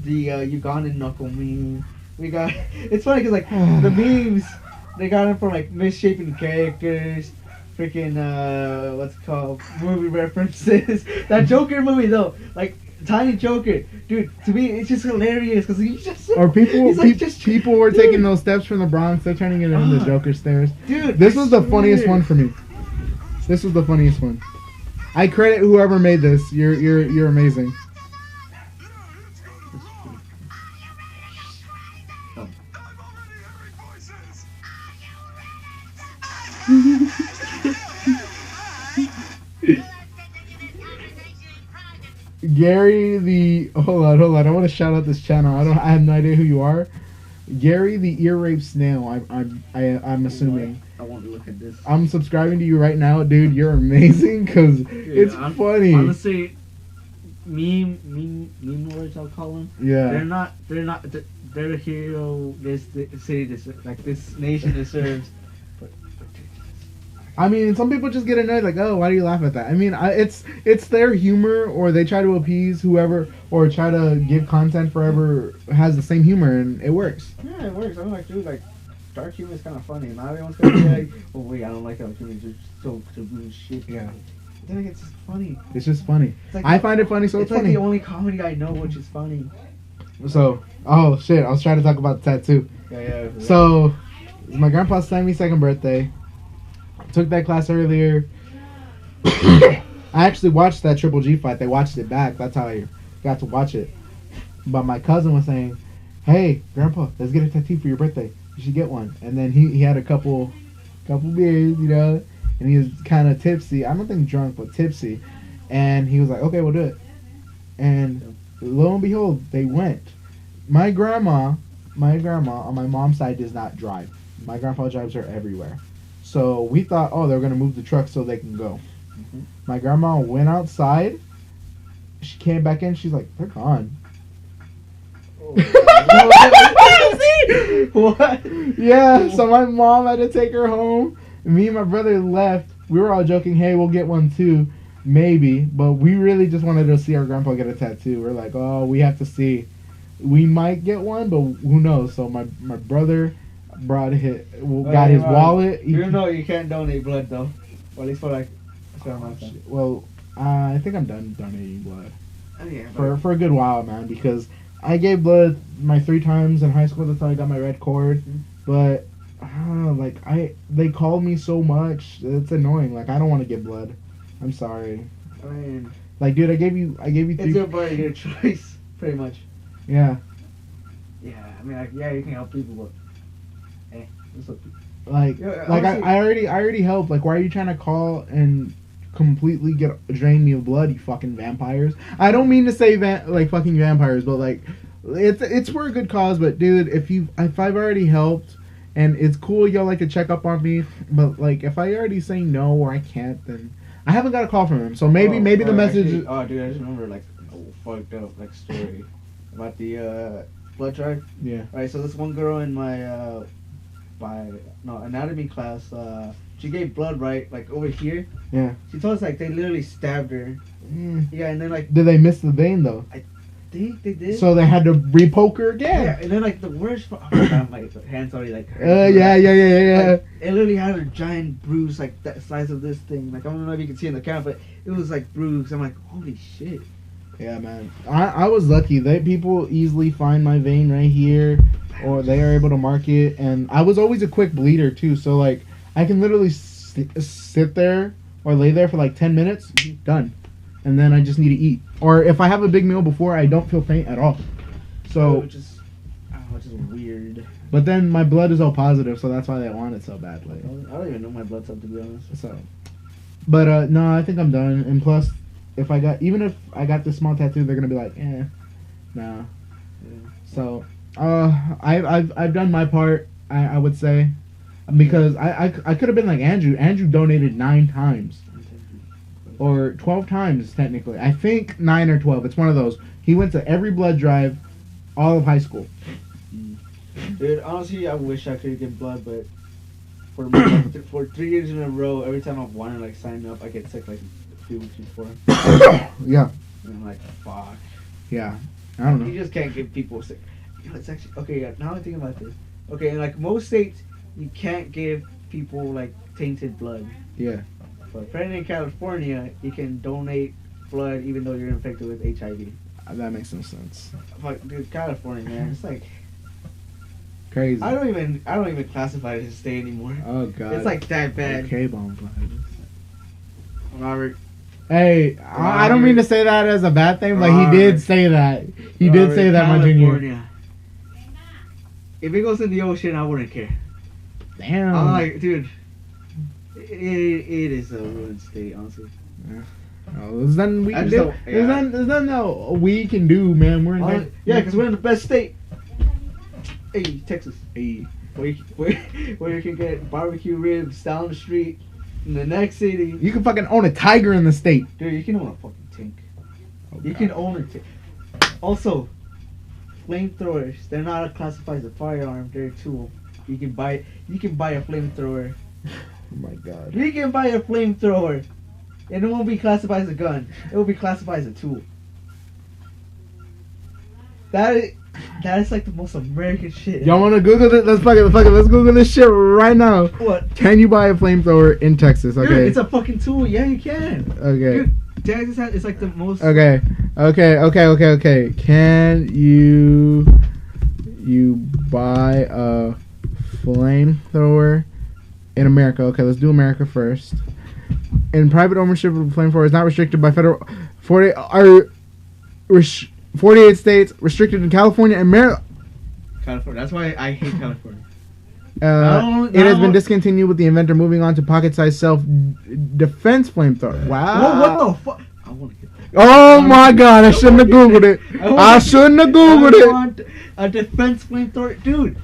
the Ugandan knuckle meme. We got it's funny because like the memes they got them from like misshapen characters, freaking what's it called movie references. That Joker movie though, like Tiny Joker, dude. To me, it's just hilarious because he's just Or people he's like, just people were dude. taking those steps from the Bronx. They're turning it into Joker stairs. Dude, This I was the funniest swear. one for me. This was the funniest one. I credit whoever made this. You're amazing. Gary the hold on. I want to shout out this channel. I have no idea who you are. Gary the ear rape snail. I'm assuming. I won't look at this. I'm subscribing to you right now, dude. You're amazing because it's funny. Honestly, meme lords, I'll call them. Yeah. They're a hero. This city, this nation deserves. I mean, some people just get annoyed, like, oh, why do you laugh at that? I mean, it's their humor, or they try to appease whoever, or try to give content for whoever has the same humor, and it works. Yeah, it works. I'm like, dude, like, dark humor is kind of funny. Not everyone's gonna be like, oh wait, I don't like dark humor. It's just so taboo shit. Yeah. But then it's just funny. It's just funny. It's like I find it funny, so it's like funny. the only comedy I know which is funny. So, oh shit, I was trying to talk about the tattoo. Yeah. So, it's my grandpa's 72nd birthday. Took that class earlier. I actually watched that Triple G fight. They watched it back. That's how I got to watch it. But my cousin was saying, "Hey, Grandpa, let's get a tattoo for your birthday. You should get one." And then he had a couple beers, you know, and he was kind of tipsy. I don't think drunk, but tipsy. And he was like, "Okay, we'll do it." And lo and behold, they went. My grandma on my mom's side does not drive. My grandpa drives her everywhere. So we thought, oh, they're gonna move the truck so they can go. Mm-hmm. My grandma went outside. She came back in. She's like, they're gone. What? Yeah. So my mom had to take her home. Me and my brother left. We were all joking, hey, we'll get one too, maybe. But we really just wanted to see our grandpa get a tattoo. We're like, oh, we have to see. We might get one, but who knows? So my brother got his wallet. You know you can't donate blood though. Well, at least for like a certain amount of time. Well, I think I'm done donating blood Oh, yeah, for a good while, man. Because I gave blood my 3 times in high school. That's how I got my red cord. But they call me so much. It's annoying. Like I don't want to give blood. I'm sorry. I mean, Like, dude, I gave you 3. it's your body, your choice, pretty much. Yeah. Yeah, I mean, like, yeah, you can help people, but it's okay. Like, Yeah, like honestly- I already helped. Like, why are you trying to call and completely drain me of blood, you fucking vampires? I don't mean to say fucking vampires, but like, it's for a good cause. But dude, if I've already helped, and it's cool y'all like to check up on me, but like, if I already say no or I can't, then I haven't got a call from him. So maybe the message. Actually, oh, dude, I just remember like a fucked up like story about the blood drive. Yeah. Right, so this one girl in my anatomy class, she gave blood right like over here. Yeah. She told us like they literally stabbed her. Yeah, and then like Did they miss the vein though? they did. So they had to repoke her again. Yeah, and then like the worst part, oh my god, my hands already like Yeah. Like, it literally had a giant bruise like that size of this thing. Like I don't know if you can see in the camera, but it was like bruised. I'm like, holy shit. Yeah, man. I was lucky. People easily find my vein right here, or they are able to mark it. And I was always a quick bleeder too, so like I can literally sit there or lay there for like 10 minutes, done, and then I just need to eat. Or if I have a big meal before, I don't feel faint at all. So which is weird. But then my blood is all positive, so that's why they want it so badly. I don't even know my blood type, to be honest. So, but no, I think I'm done. And plus, if I got this small tattoo, they're gonna be like, nah. Yeah. So, I've done my part. I would say, because I could have been like Andrew. Andrew donated 9 times, or 12 times technically. I think 9 or 12. It's one of those. He went to every blood drive, all of high school. Dude, honestly, I wish I could give blood, but for 3 years in a row, every time I've wanted to like sign up, I get sick like a few weeks before. Yeah. And I'm like, fuck. Yeah. I don't know. You just can't give people sick. You know, it's actually okay. Yeah, now I'm thinking about this. Okay, in like most states, you can't give people like tainted blood. Yeah. But apparently in California, you can donate blood even though you're infected with HIV. That makes no sense. Fuck, dude, California, man, it's like Crazy. I don't even classify it as a state anymore. Oh god. It's like that bad. Okay, bomb blood. Robert. Hey, I don't mean to say that as a bad thing, but he did say that. He did say that, my junior. California. If it goes in the ocean, I wouldn't care. Damn. I'm like, dude, it is a ruined state, honestly. Oh, there's nothing we I can just do. don't- There's yeah. nothing that we can do, man. We're in Yeah, because we're in the best state. Hey, Texas. Hey. Where you can get barbecue ribs down the street in the next city. You can fucking own a tiger in the state. Dude, you can own a fucking tank. Oh, You God. can own a tank. Also, flamethrowers, they're not classified as a firearm, they're a tool. You can buy a flamethrower. Oh my god. You can buy a flamethrower. And it won't be classified as a gun. It will be classified as a tool. That is like the most American shit. Y'all wanna Google it? Let's let's Google this shit right now. What? Can you buy a flamethrower in Texas? Okay. Dude, it's a fucking tool. Yeah, you can. Okay. Dude, Texas it's like the most. Okay. Can you buy a flamethrower in America? Okay, let's do America first. And private ownership of a flamethrower is not restricted by federal 48 states, restricted in California and Maryland. California. That's why I hate California. It has been discontinued with the inventor moving on to pocket-sized self-defense flamethrower. Wow. Whoa, what the fuck? I want to get that. Oh my god, I shouldn't have Googled it. I shouldn't have Googled I it. want a defense flamethrower. Dude.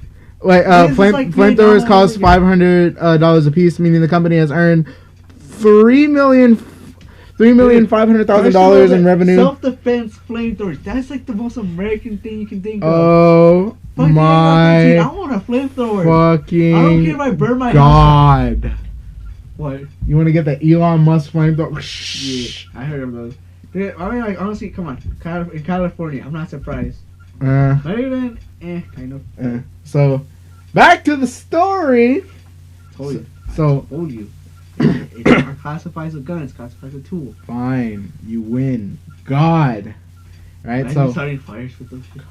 Wait, This is like flamethrowers $3 cost $500 a piece, meaning the company has earned $3,500,000 in revenue. Self-defense flamethrowers. That's like the most American thing you can think of. Oh Fucking my I want a flamethrower. fucking I don't care if I burn my house. god. What? You want to get the Elon Musk flamethrower? Yeah, I heard of those. Dude, I mean, like, honestly, come on. In California, I'm not surprised. Not even, kind of. So, back to the story. Told you. So, Told you. It's not classified as a gun. It's classified as a tool. fine, you win. God. Right? I'm So, starting fires with those shit.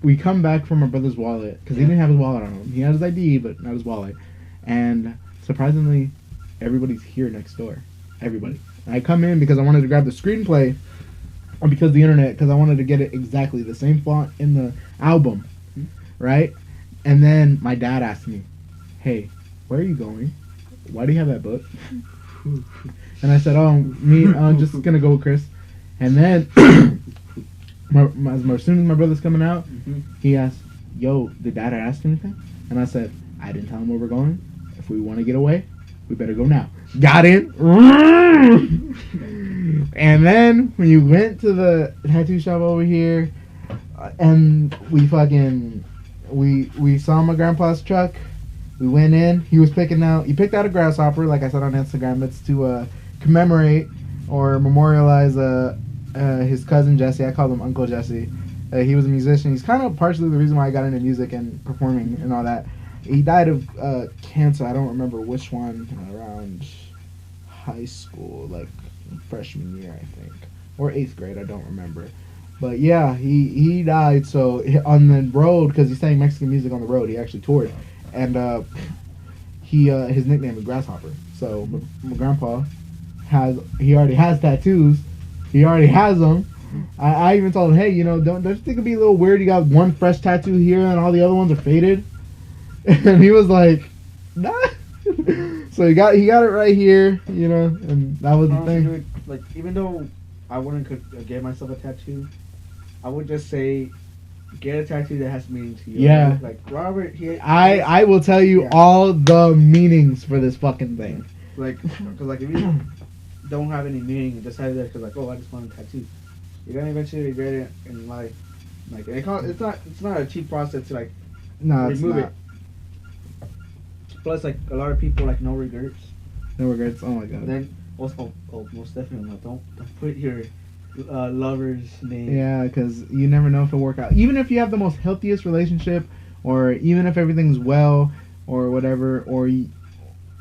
we come back from our brother's wallet because he didn't have his wallet on him. He had his ID, but not his wallet. And surprisingly, everybody's here next door. Everybody. I come in because I wanted to grab the screenplay, or because the internet, because I wanted to get it exactly the same font in the album, right? And then my dad asked me, "Hey, where are you going? Why do you have that book?" And I said, I'm just gonna go with Chris." And then as soon as my brother's coming out, he asked, "Yo, did Dad ask anything?" And I said, "I didn't tell him where we're going. If we want to get away, we better go now." Got in. And then when you went to the tattoo shop over here, and we saw my grandpa's truck. We went in. He picked out a grasshopper, like I said on Instagram. It's to commemorate or memorialize his cousin Jesse. I call him Uncle Jesse. He was a musician. He's kind of partially the reason why I got into music and performing and all that. He died of cancer. I don't remember which one, around high school, like freshman year, I think, or 8th grade. I don't remember. But yeah, he died. So on the road, because he sang Mexican music on the road, he actually toured, and his nickname is Grasshopper. So my grandpa already has tattoos. He already has them. I even told him, hey, don't you think it'd be a little weird? You got one fresh tattoo here and all the other ones are faded. And he was like, nah. So he got it right here, and that was the thing. Dude, like, even though I wouldn't get myself a tattoo, I would just say, get a tattoo that has meaning to you. Yeah. Like Robert, I will tell you all the meanings for this fucking thing. Like, because like if you don't have any meaning and just have it there because like, oh, I just want a tattoo, you're gonna eventually regret it in life. Like, it's not a cheap process to like remove it. Plus, like, a lot of people like no regrets. No regrets. Oh my god. Then also, most definitely not. Don't put your lover's name. Yeah, because you never know if it'll work out. Even if you have the most healthiest relationship, or even if everything's well, or whatever,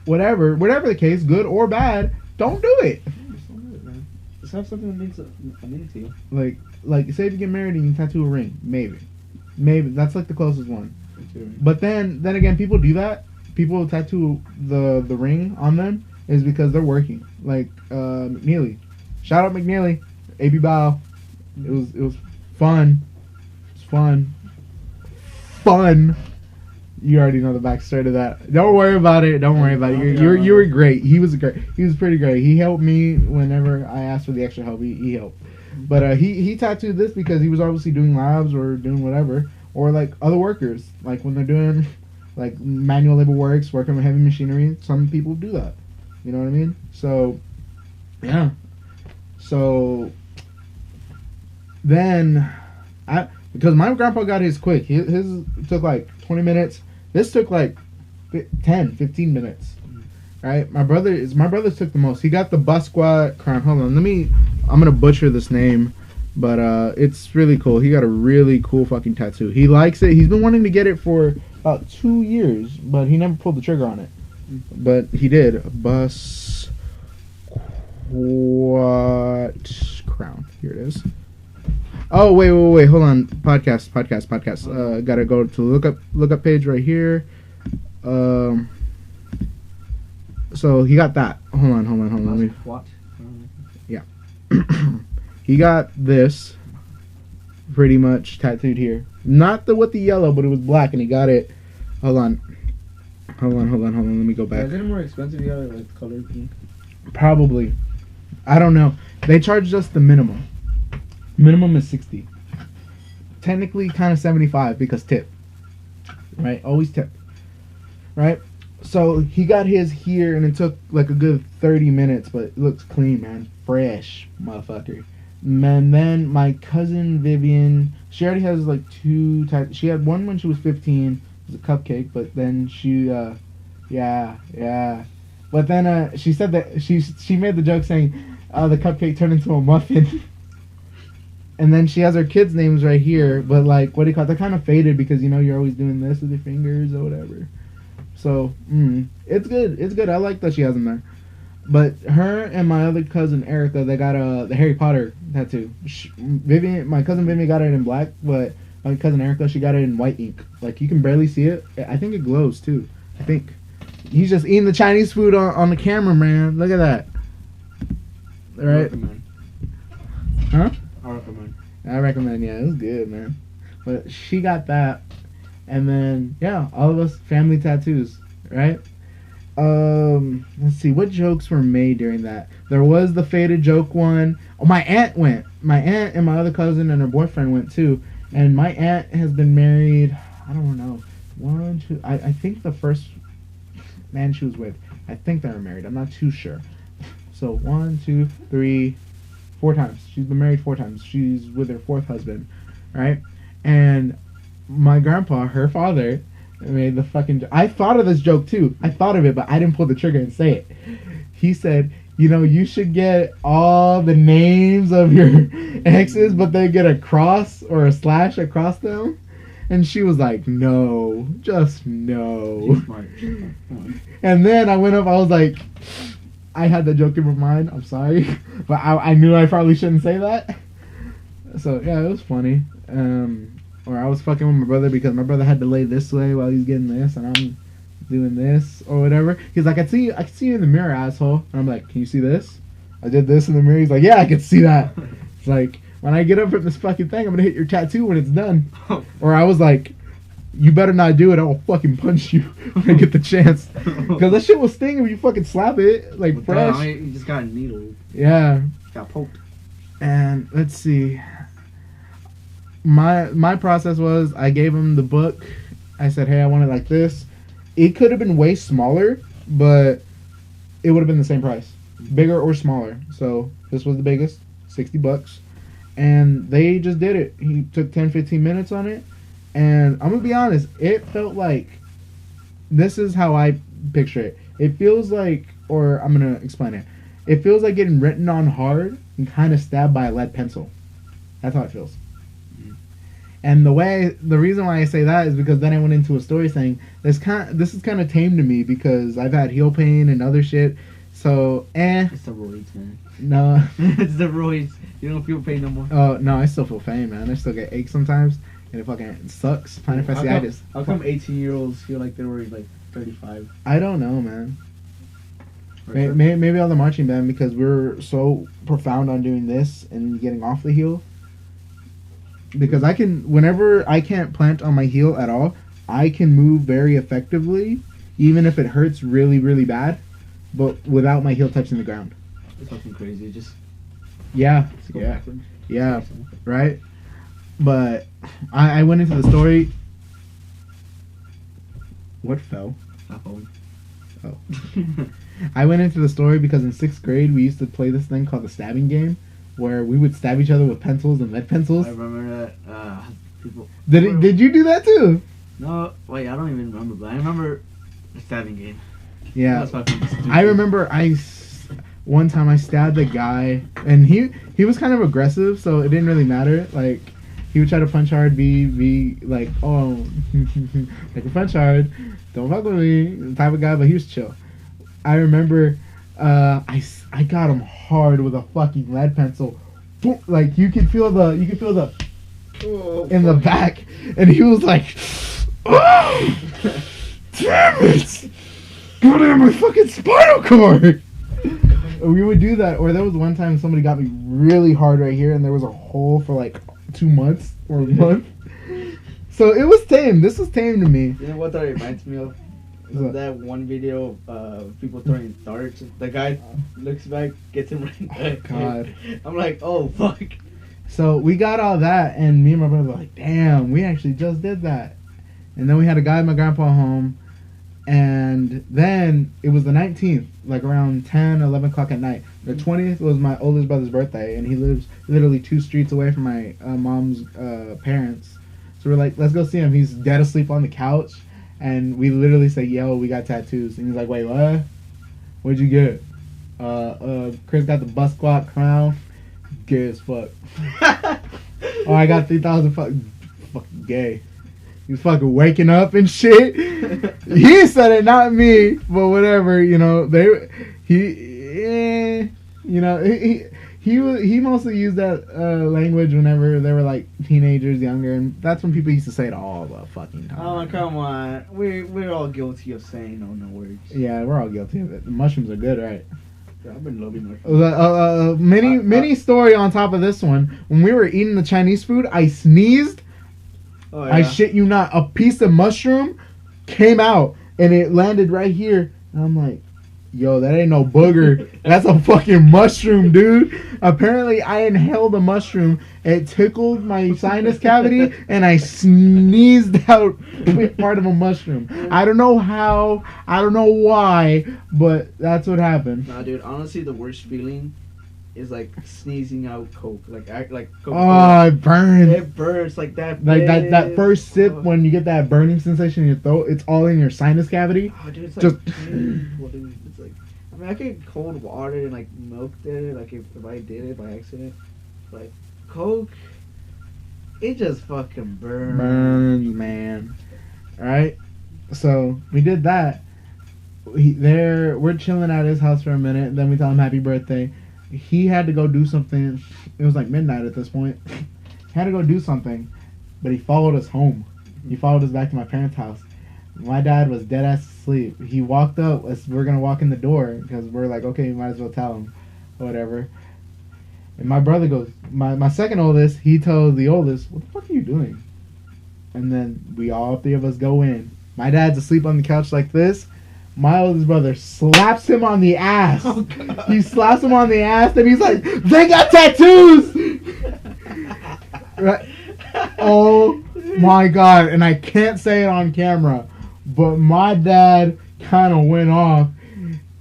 whatever the case, good or bad, don't do it. Just don't do it, man. Just have something that means a meaning to you. Like, say if you get married and you tattoo a ring, maybe that's like the closest one. But then again, people do that. People tattoo the ring on them is because they're working. Like McNeely, shout out McNeely, AB Bow. It was fun. It's fun. You already know the backstory to that. Don't worry about it. You were great. He was pretty great. He helped me whenever I asked for the extra help. He helped. But he tattooed this because he was obviously doing labs or doing whatever, or like other workers, like when they're doing like manual labor works, working with heavy machinery. Some people do that. You know what I mean? So, yeah. So then, because my grandpa got his quick. His took like 20 minutes. This took like 10, 15 minutes. Right? My brother's took the most. He got the Busquat crown. Hold on, I'm gonna butcher this name, but it's really cool. He got a really cool fucking tattoo. He likes it. He's been wanting to get it for about 2 years, but he never pulled the trigger on it. But he did. Busquat crown. Here it is. Oh wait, hold on. Podcast. Gotta go to the lookup page right here. So he got that. Hold on. Let me. What? Yeah. He got this pretty much tattooed here. Not with the yellow, but it was black, and he got it. Hold on. Let me go back. Is it more expensive? You got it like colored pink. Probably. I don't know. They charged us the minimum. Minimum is 60. Technically, kind of 75 because tip. Right? Always tip. Right? So he got his here, and it took like a good 30 minutes, but it looks clean, man. Fresh, motherfucker. And then my cousin Vivian, she already has like 2 tattoos. She had one when she was 15. It was a cupcake, but then she, yeah. But then she said that she made the joke saying the cupcake turned into a muffin. And then she has her kids' names right here, but like, what do you call it? They're kind of faded because, you're always doing this with your fingers or whatever. So, it's good. I like that she has them there. But her and my other cousin Erica, they got the Harry Potter tattoo. My cousin Vivian got it in black, but my cousin Erica, she got it in white ink. Like, you can barely see it. I think it glows too. I think. He's just eating the Chinese food on the camera, man. Look at that. All right. Huh? I recommend. Yeah, it was good, man. But she got that. And then, yeah, all of us family tattoos, right? Let's see, what jokes were made during that? There was the faded joke one. Oh, my aunt went. My aunt and my other cousin and her boyfriend went too. And my aunt has been married, I don't know, 1, 2, I think the first man she was with, I think they were married. I'm not too sure. So 1, 2, 3, 4 times. She's been married 4 times. She's with her 4th husband, right? And my grandpa, her father, made the fucking. I thought of this joke too. I thought of it, but I didn't pull the trigger and say it. He said, you know, you should get all the names of your exes, but they get a cross or a slash across them. And she was like, no, just no. Smart. And then I went up, I was like, I had the joke in my mind, I'm sorry. But I knew I probably shouldn't say that. So, yeah, it was funny. Or I was fucking with my brother because my brother had to lay this way while he's getting this, and I'm doing this or whatever. He's like, I can see you in the mirror, asshole. And I'm like, can you see this? I did this in the mirror. He's like, yeah, I can see that. It's like, when I get up from this fucking thing, I'm gonna hit your tattoo when it's done. Or I was like, you better not do it. I will fucking punch you when I get the chance. Because that shit will sting if you fucking slap it like fresh. You just got a needle. Yeah. Got poked. And let's see. My process was I gave him the book. I said, hey, I want it like this. It could have been way smaller, but it would have been the same price. Bigger or smaller. So this was the biggest, $60. And they just did it. He took 10-15 minutes on it. And I'm going to be honest, it felt like, this is how I picture it. It feels like, or I'm going to explain it. It feels like getting written on hard and kind of stabbed by a lead pencil. That's how it feels. And the reason why I say that is because then I went into a story saying, this is kind of tame to me because I've had heel pain and other shit. So, It's the roids, man. No. It's the roids. You don't feel pain no more. Oh, no, I still feel pain, man. I still get aches sometimes. And it fucking sucks. Plantar fasciitis. How come 18-year-olds feel like they were like 35? I don't know, man. Maybe all the marching band because we're so profound on doing this and getting off the heel. Because whenever I can't plant on my heel at all, I can move very effectively, even if it hurts really, really bad, but without my heel touching the ground. It's fucking crazy. Just Yeah, go yeah, backwards. yeah, right? But I went into the story. What fell? My phone. Oh. I went into the story because in 6th grade we used to play this thing called the stabbing game, where we would stab each other with pencils and lead pencils. I remember that. People. Did you do that too? No, wait. I don't even remember, but I remember the stabbing game. Yeah. That's fucking stupid. I remember one time I stabbed a guy, and he was kind of aggressive, so it didn't really matter. Like, he would try to punch hard, be like, oh, like a punch hard, don't fuck with me, type of guy, but he was chill. I remember I got him hard with a fucking lead pencil. Boom, like you could feel the in the back, and he was like, oh, damn it, got it in my fucking spinal cord. We would do that, or there was one time somebody got me really hard right here, and there was a hole for like 2 months or a month. So it was tame. This was tame to me. You know what that reminds me of? That one video of people throwing darts. The guy looks back, gets him right in the head. God. I'm like, oh fuck. So we got all that, and me and my brother were like, damn, we actually just did that. And then we had to guide my grandpa home, and then it was the 19th, like around 10, 11 o'clock at night. The 20th was my oldest brother's birthday, and he lives literally 2 streets away from my mom's parents. So we're like, let's go see him. He's dead asleep on the couch. And we literally say, yo, we got tattoos. And he's like, wait, what? What'd you get? Chris got the bus squat crown. Gay as fuck. Oh, I got 3,000 fucking gay. He was fucking waking up and shit. He said it, not me. But whatever, you know, he mostly used that language whenever they were like teenagers, younger, and that's when people used to say it all the fucking time. Oh, come on. We're all guilty of saying no words. Yeah, we're all guilty of it. The mushrooms are good, right? Yeah, I've been loving mushrooms. Mini story on top of this one. When we were eating the Chinese food, I sneezed. Oh, yeah. I shit you not. A piece of mushroom came out and it landed right here. And I'm like, yo, that ain't no booger. That's a fucking mushroom, dude. Apparently, I inhaled a mushroom. It tickled my sinus cavity, and I sneezed out part of a mushroom. I don't know how. I don't know why, but that's what happened. Nah, dude. Honestly, the worst feeling is like sneezing out coke, like coke. Oh, it burns. It burns like that. Like that first sip Oh. when you get that burning sensation in your throat, it's all in your sinus cavity. Oh, dude, it's Just- like painful, dude. It's like, I mean, I could cold water and like milk there, like if I did it by accident. Like coke, it just fucking burns. Burns, man. Alright? So, we did that. We're chilling at his house for a minute, then we tell him happy birthday. He had to go do something. It was like midnight at this point. He had to go do something, but he followed us home. He followed us back to my parents' house. My dad was dead ass asleep. He walked up as we're gonna walk in the door because we're like, okay, we might as well tell him, or whatever. And my brother goes, my second oldest, he told the oldest, what the fuck are you doing? And then we all three of us go in. My dad's asleep on the couch like this. My oldest brother slaps him on the ass. Oh, God. He slaps him on the ass and he's like, they got tattoos! Right? Oh my god. And I can't say it on camera, but my dad kind of went off.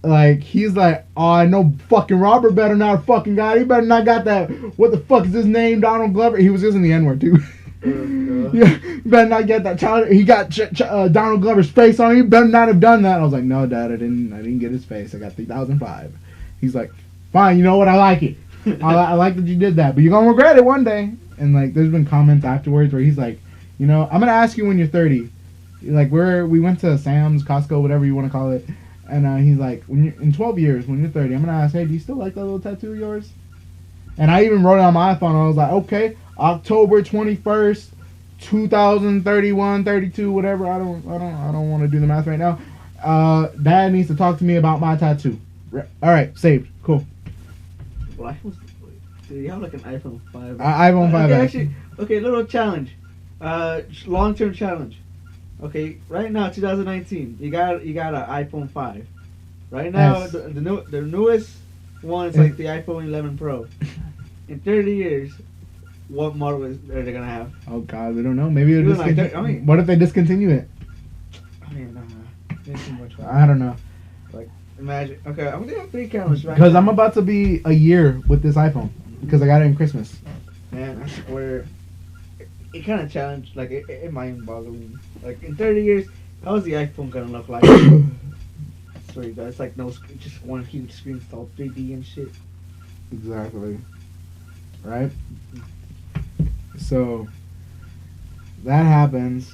Like, he's like, oh, I know fucking Robert better not have fucking got it. He better not got that. What the fuck is his name? Donald Glover? He was using the N-word too. Yeah, you better not get that child. He got Donald Glover's face on him. You better not have done that. I was like, no, Dad, I didn't get his face. I got 3005. He's like, fine, you know what? I like it. I like that you did that, but you're gonna regret it one day. And like, there's been comments afterwards where he's like, you know, I'm gonna ask you when you're 30. Like, we went to Sam's, Costco, whatever you want to call it, and he's like, when you're in 12 years, when you're 30, I'm gonna ask, hey, do you still like that little tattoo of yours? And I even wrote it on my iPhone. I was like, okay, October 21st, 2031, 32, whatever. I don't want to do the math right now. Dad needs to talk to me about my tattoo. All right, saved. Cool. Well, dude, you have like an iPhone 5. iPhone 5. Okay, actually, okay, little challenge. Long-term challenge. Okay, right now, 2019, you got an iPhone 5. Right now, Yes. the newest one is like the iPhone 11 Pro. In 30 years, what model are they gonna have? Oh God, we don't know. Maybe it'll Even like discontinue. that- I mean- What if they discontinue it? I mean, there's too much. I don't know. Imagine. Okay, I'm gonna have 3 cameras right Because now. I'm about to be a year with this iPhone because I got it in Christmas. Man, I swear, it kind of challenged. Like it mind-boggling. Like in 30 years, how is the iPhone gonna look like? Swear you guys, like no, just one huge screen, it's all 3D and shit. Exactly. Right? So that happens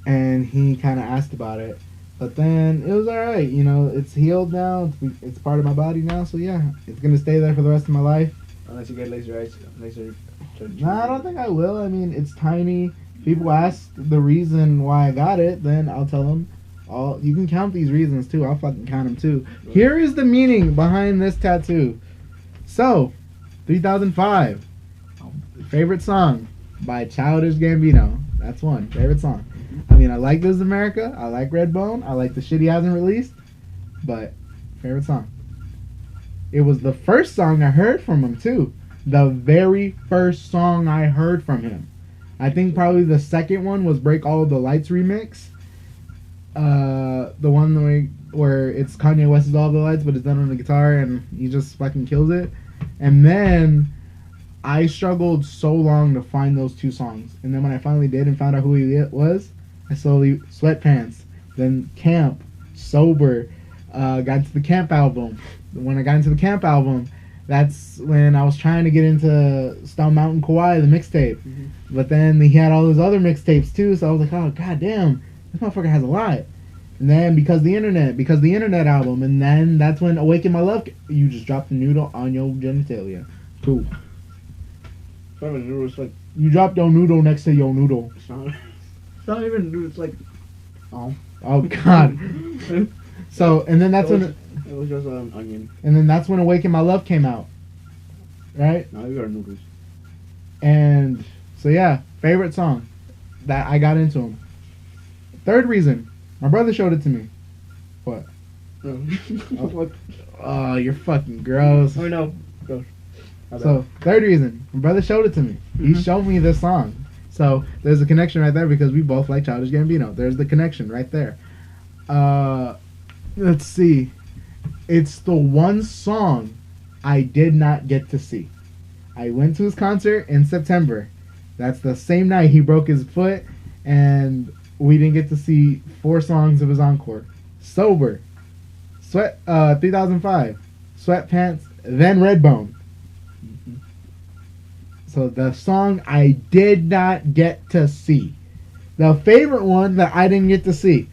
and he kind of asked about it. But then it was alright, you know, it's healed now, it's part of my body now, so yeah, it's gonna stay there for the rest of my life. Unless you get laser eyes, laser. Nah, I don't think I will. I mean, it's tiny. People ask the reason why I got it, then I'll tell them. You can count these reasons too, I'll fucking count them too. Here is the meaning behind this tattoo. So, 3005. Favorite song by Childish Gambino. That's one. Favorite song. I mean, I like This Is America. I like Redbone. I like the shit he hasn't released. But, favorite song. It was the first song I heard from him, too. The very first song I heard from him. I think probably the second one was Break All of the Lights remix. The one where it's Kanye West's All of the Lights, but it's done on the guitar and he just fucking kills it. And then I struggled so long to find those 2 songs. And then when I finally did and found out who he was, I slowly Sweatpants, then Camp, Sober, got into the Camp album. When I got into the Camp album, that's when I was trying to get into Stone Mountain Kawhi, the mixtape. Mhm. But then he had all his other mixtapes too, so I was like, oh god damn, this motherfucker has a lot. And then because the internet album, and then that's when Awaken My Love, you just dropped the noodle on your genitalia. Cool. Probably noodles like You dropped your noodle next to your noodle. it's not even noodles. It's like Oh god. So and then that's when it was just an onion. and then that's when Awaken My Love came out. Right? Now you got noodles. And so yeah, favorite song that I got into him. Third reason, my brother showed it to me. What? What? Oh, you're fucking gross. Oh no, gross. So third reason, my brother showed it to me. He Mhm. showed me this song. So there's a connection right there because we both like Childish Gambino. There's the connection right there. Let's see. It's the one song I did not get to see. I went to his concert in September. That's the same night he broke his foot, and we didn't get to see 4 songs of his encore. Sober, 3005, Sweatpants, then Redbone. So the song I did not get to see. The favorite one that I didn't get to see.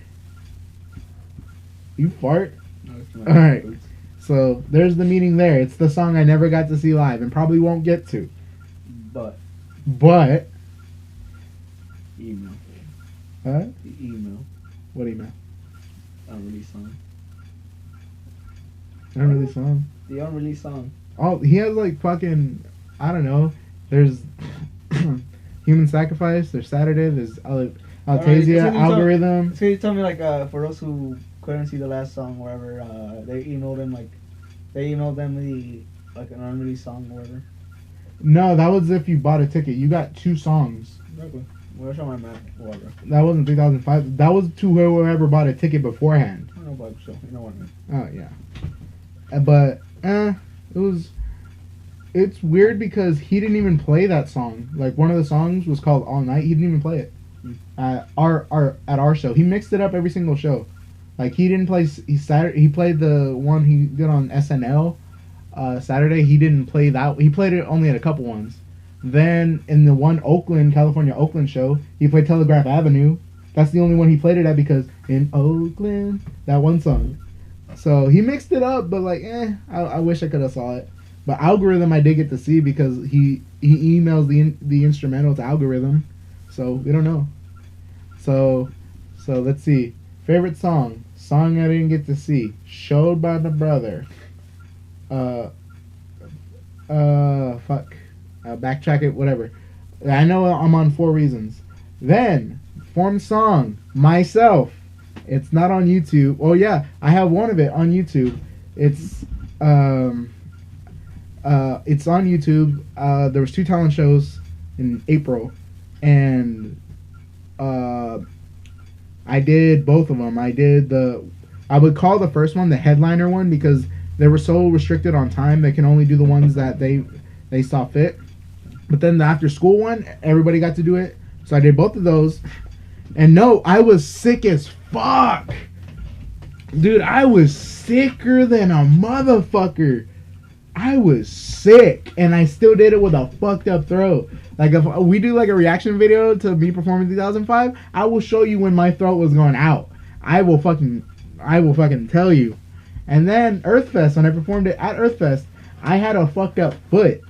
You fart? Alright. So there's the meaning there. It's the song I never got to see live and probably won't get to. But email. Huh? The email. What email? Unreleased song. Unreleased song. The unreleased song. Oh, he has like fucking, I don't know. There's Human Sacrifice. There's Saturday. There's Altasia, Algorithm. So you tell me like for those who couldn't see the last song, or whatever, they emailed them the like an unreleased song or whatever. No, that was if you bought a ticket. You got 2 songs. Okay. Where's on my map? Whatever. That wasn't 2005. That was to whoever bought a ticket beforehand. I don't know about so you know what I mean. Oh yeah, but it was. It's weird because he didn't even play that song. Like one of the songs was called All Night. He didn't even play it at our show. He mixed it up every single show. Like he didn't play. He played the one he did on SNL. Saturday he didn't play that. He played it only at a couple ones. Then in the one California Oakland show, he played Telegraph Avenue. That's the only one he played it at because in Oakland, that one song. So he mixed it up, but like, I wish I could have saw it. But Algorithm I did get to see because he emails the instrumental to Algorithm, so we don't know. So let's see. Favorite song I didn't get to see. Showed by my brother. Backtrack it, whatever. I know I'm on 4 Reasons. Then form song Myself. It's not on YouTube. Oh yeah, I have one of it on YouTube. It's on YouTube. There was 2 talent shows in April, and I did both of them. I would call the first one the headliner one because they were so restricted on time. They can only do the ones that they saw fit. But then the after school one, everybody got to do it. So I did both of those. And no, I was sick as fuck. Dude, I was sicker than a motherfucker. I was sick. And I still did it with a fucked up throat. Like if we do like a reaction video to me performing 2005, I will show you when my throat was going out. I will fucking tell you. And then Earthfest, when I performed it at Earthfest, I had a fucked up foot.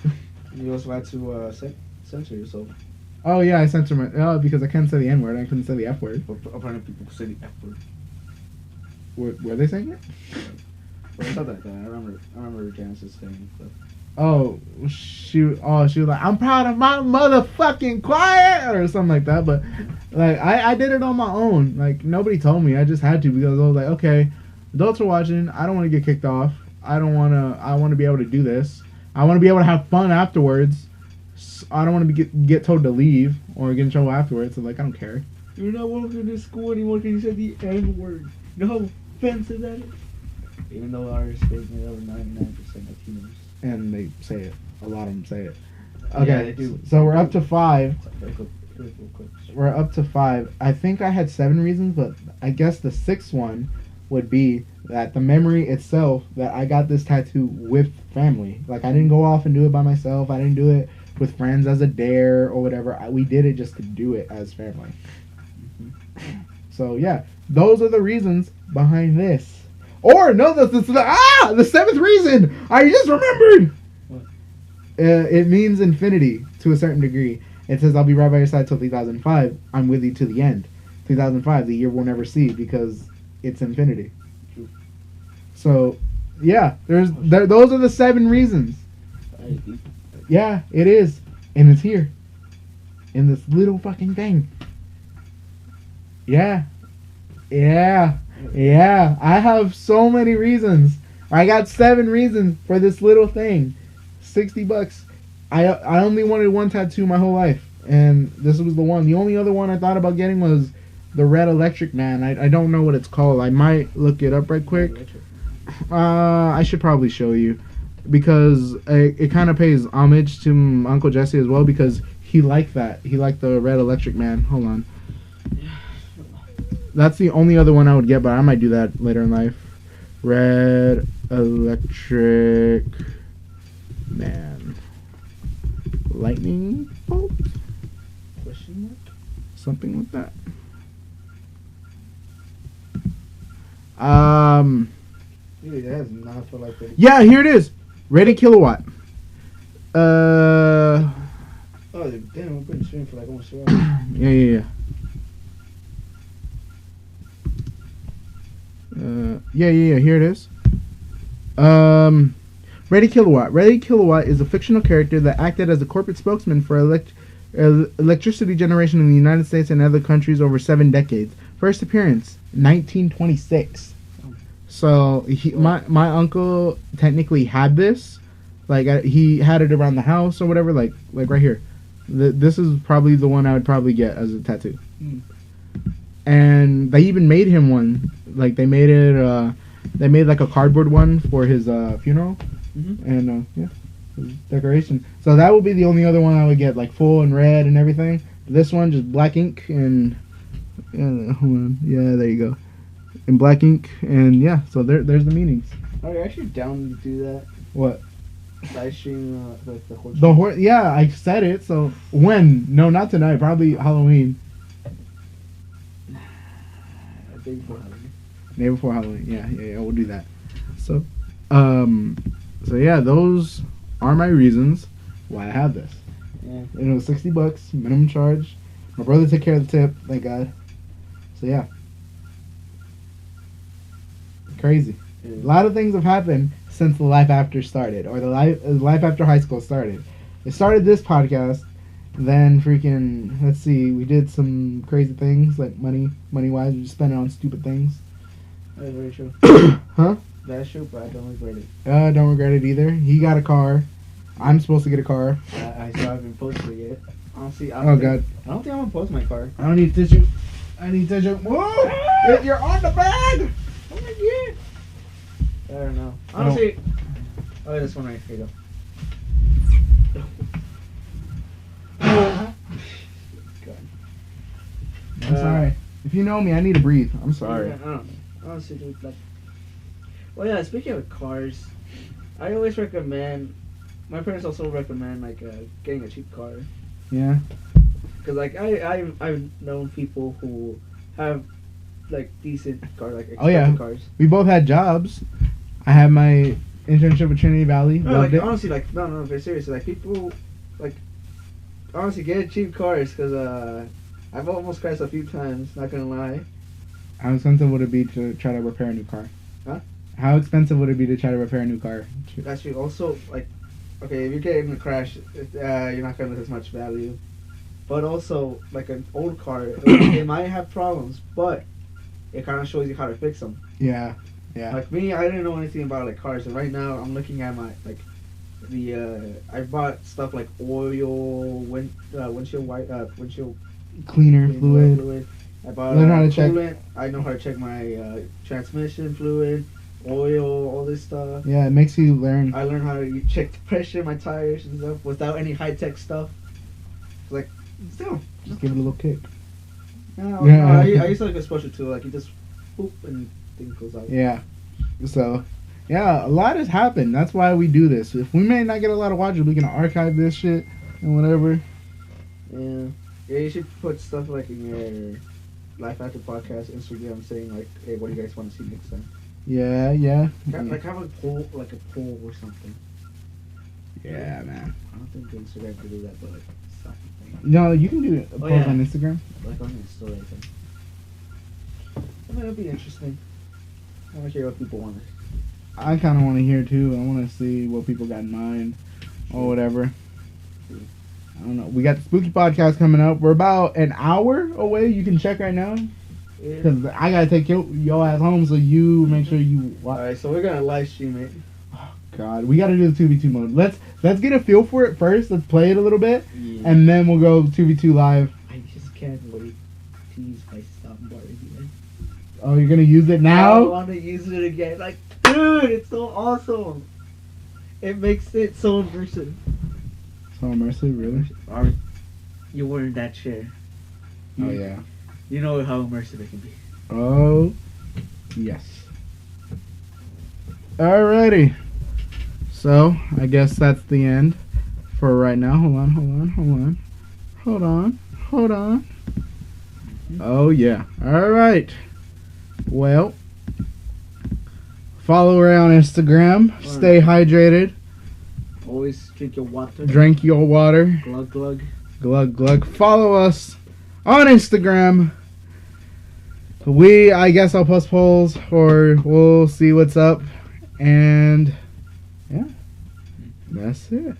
You also had to censor yourself. Oh yeah, I censored my because I couldn't say the N word. I couldn't say the F word. Apparently, people say the F word. Were they saying it? Well, it's not like that. I remember Genesis saying stuff. Oh, she was like, I'm proud of my motherfucking choir or something like that. But like, I did it on my own. Like nobody told me. I just had to because I was like, okay, adults are watching. I don't want to get kicked off. I want to be able to do this. I want to be able to have fun afterwards. I don't want to get told to leave or get in trouble afterwards. So like, I don't care. You're not welcome to school anymore because you said the N word. No offense to that. Even though our school is made up of 99% Latinos. And they say it. A lot of them say it. Okay, Yeah, they do. So we're up to 5. Real quick. We're up to 5. I think I had 7 reasons, but I guess the 6th one would be that the memory itself that I got this tattoo with family. Like I didn't go off and do it by myself. I didn't do it with friends as a dare or whatever. We did it just to do it as family. So yeah, those are the reasons behind this. Or no, the 7th reason I just remembered. What? It means infinity to a certain degree. It says I'll be right by your side till 2005. I'm with you to the end. 2005, the year we'll never see because it's infinity. True. So yeah, those are the 7 reasons. Yeah, it is, and it's here in this little fucking thing. Yeah. I have so many reasons. I got 7 reasons for this little thing. $60. I only wanted one tattoo my whole life, and this was the one. The only other one I thought about getting was the Red Electric Man. I don't know what it's called. I might look it up right quick. I should probably show you. because it kind of pays homage to Uncle Jesse as well, because he liked that. He liked the Red Electric Man. Hold on. That's the only other one I would get, but I might do that later in life. Red Electric Man. Lightning bolt? Question mark? Something like that. Dude, that has not felt like that. Yeah, here it is. Rated kilowatt. Oh, damn, we're putting stream for like almost 2 hours. Yeah. Yeah. Here it is. Ready Kilowatt. Ready Kilowatt is a fictional character that acted as a corporate spokesman for electricity generation in the United States and other countries over 7 decades. First appearance, 1926. So my uncle technically had this, like he had it around the house or whatever, like right here. This is probably the one I would probably get as a tattoo. And they even made him one. Like they made it. They made like a cardboard one for his funeral, and yeah, his decoration. So that would be the only other one I would get, like full and red and everything. This one just black ink and hold on. Yeah, there you go. In black ink, and yeah. So there's the meanings. Are you actually down to do that? What? Live stream like the horse. The horse. Yeah, I said it. So when? No, not tonight. Probably Halloween. Day before Halloween. Day before Halloween. Yeah. We'll do that. So yeah, those are my reasons why I have this. Yeah. And it was $60 minimum charge. My brother took care of the tip, thank God. So yeah, crazy. Yeah. A lot of things have happened since the life after started, or the life after high school started. It started this podcast. Then freaking, let's see, we did some crazy things, like money wise, we just spent it on stupid things. That's very true. Huh? That's true, but I don't regret it. Don't regret it either. He got a car. I'm supposed to get a car. I still haven't posted it yet. Honestly, God. I don't think I'm gonna post my car. I don't need tissue. I need tissue. Whoa! You're on the bag! Oh my god! I don't know. Honestly, oh, this one right here. You go. I'm sorry. If you know me, I need to breathe. I'm sorry. Yeah, I don't know. Honestly, dude, like. Well, yeah. Speaking of cars, I always recommend. My parents also recommend like getting a cheap car. Yeah. Cause like I've known people who have like decent cars, like expensive cars. We both had jobs. I had my internship with Trinity Valley. No, Loved like it. honestly, like no, but seriously, like people, like honestly, get cheap cars, cause I've almost crashed a few times. Not gonna lie. How expensive would it be to try to repair a new car? Huh? How expensive would it be to try to repair a new car? Actually, also like, okay, if you're getting a crash, you're not gonna lose as much value. But also, like an old car, it might have problems, but it kind of shows you how to fix them. Yeah. Like me, I didn't know anything about like cars, and right now I'm looking at my like I bought stuff like oil, windshield windshield Cleaner fluid. I bought Learn how to check. coolant. I know how to check my transmission fluid, oil, all this stuff. Yeah, it makes you learn. I learned how to check the pressure in my tires and stuff without any high tech stuff. Like, still, Just give it a little kick. no, Yeah. I used to like a special tool, like you just boop and thing goes out. Yeah. So, yeah, a lot has happened. That's why we do this. If we may not get a lot of watches, we can archive this shit and whatever. Yeah. Yeah, you should put stuff like in your Life After Podcast Instagram saying like, hey, what do you guys want to see next time? Yeah. Like have a poll or something. Yeah, man. I don't think Instagram could do that, but like something. No, you can do it. Post yeah. on Instagram. Like on your story, I think. I mean, it'll be interesting. I want to hear what people want. I kind of want to hear too. I want to see what people got in mind or whatever. I don't know. We got the Spooky Podcast coming up. We're about an hour away. You can check right now. Yeah. Because I got to take your ass home, so you make sure you watch. Alright, so we're gonna live stream it. God, we got to do the 2v2 mode. Let's get a feel for it first. Let's play it a little bit, Yeah. and then we'll go 2v2 live. I just can't wait to use my soundboard again. Oh, you're gonna use it I now? want to use it again. Like, dude, it's so awesome. It makes it so immersive. So immersive, really? Or you were in that chair. Oh yeah. You know how immersive it can be. Oh yes. Alrighty. So I guess that's the end for right now. Hold on. Oh yeah. Alright. Well, follow her on Instagram. Stay hydrated. Always drink your water. Drink your water. Glug glug. Glug glug. Follow us on Instagram. I guess I'll post polls or we'll see what's up. And yeah, that's it.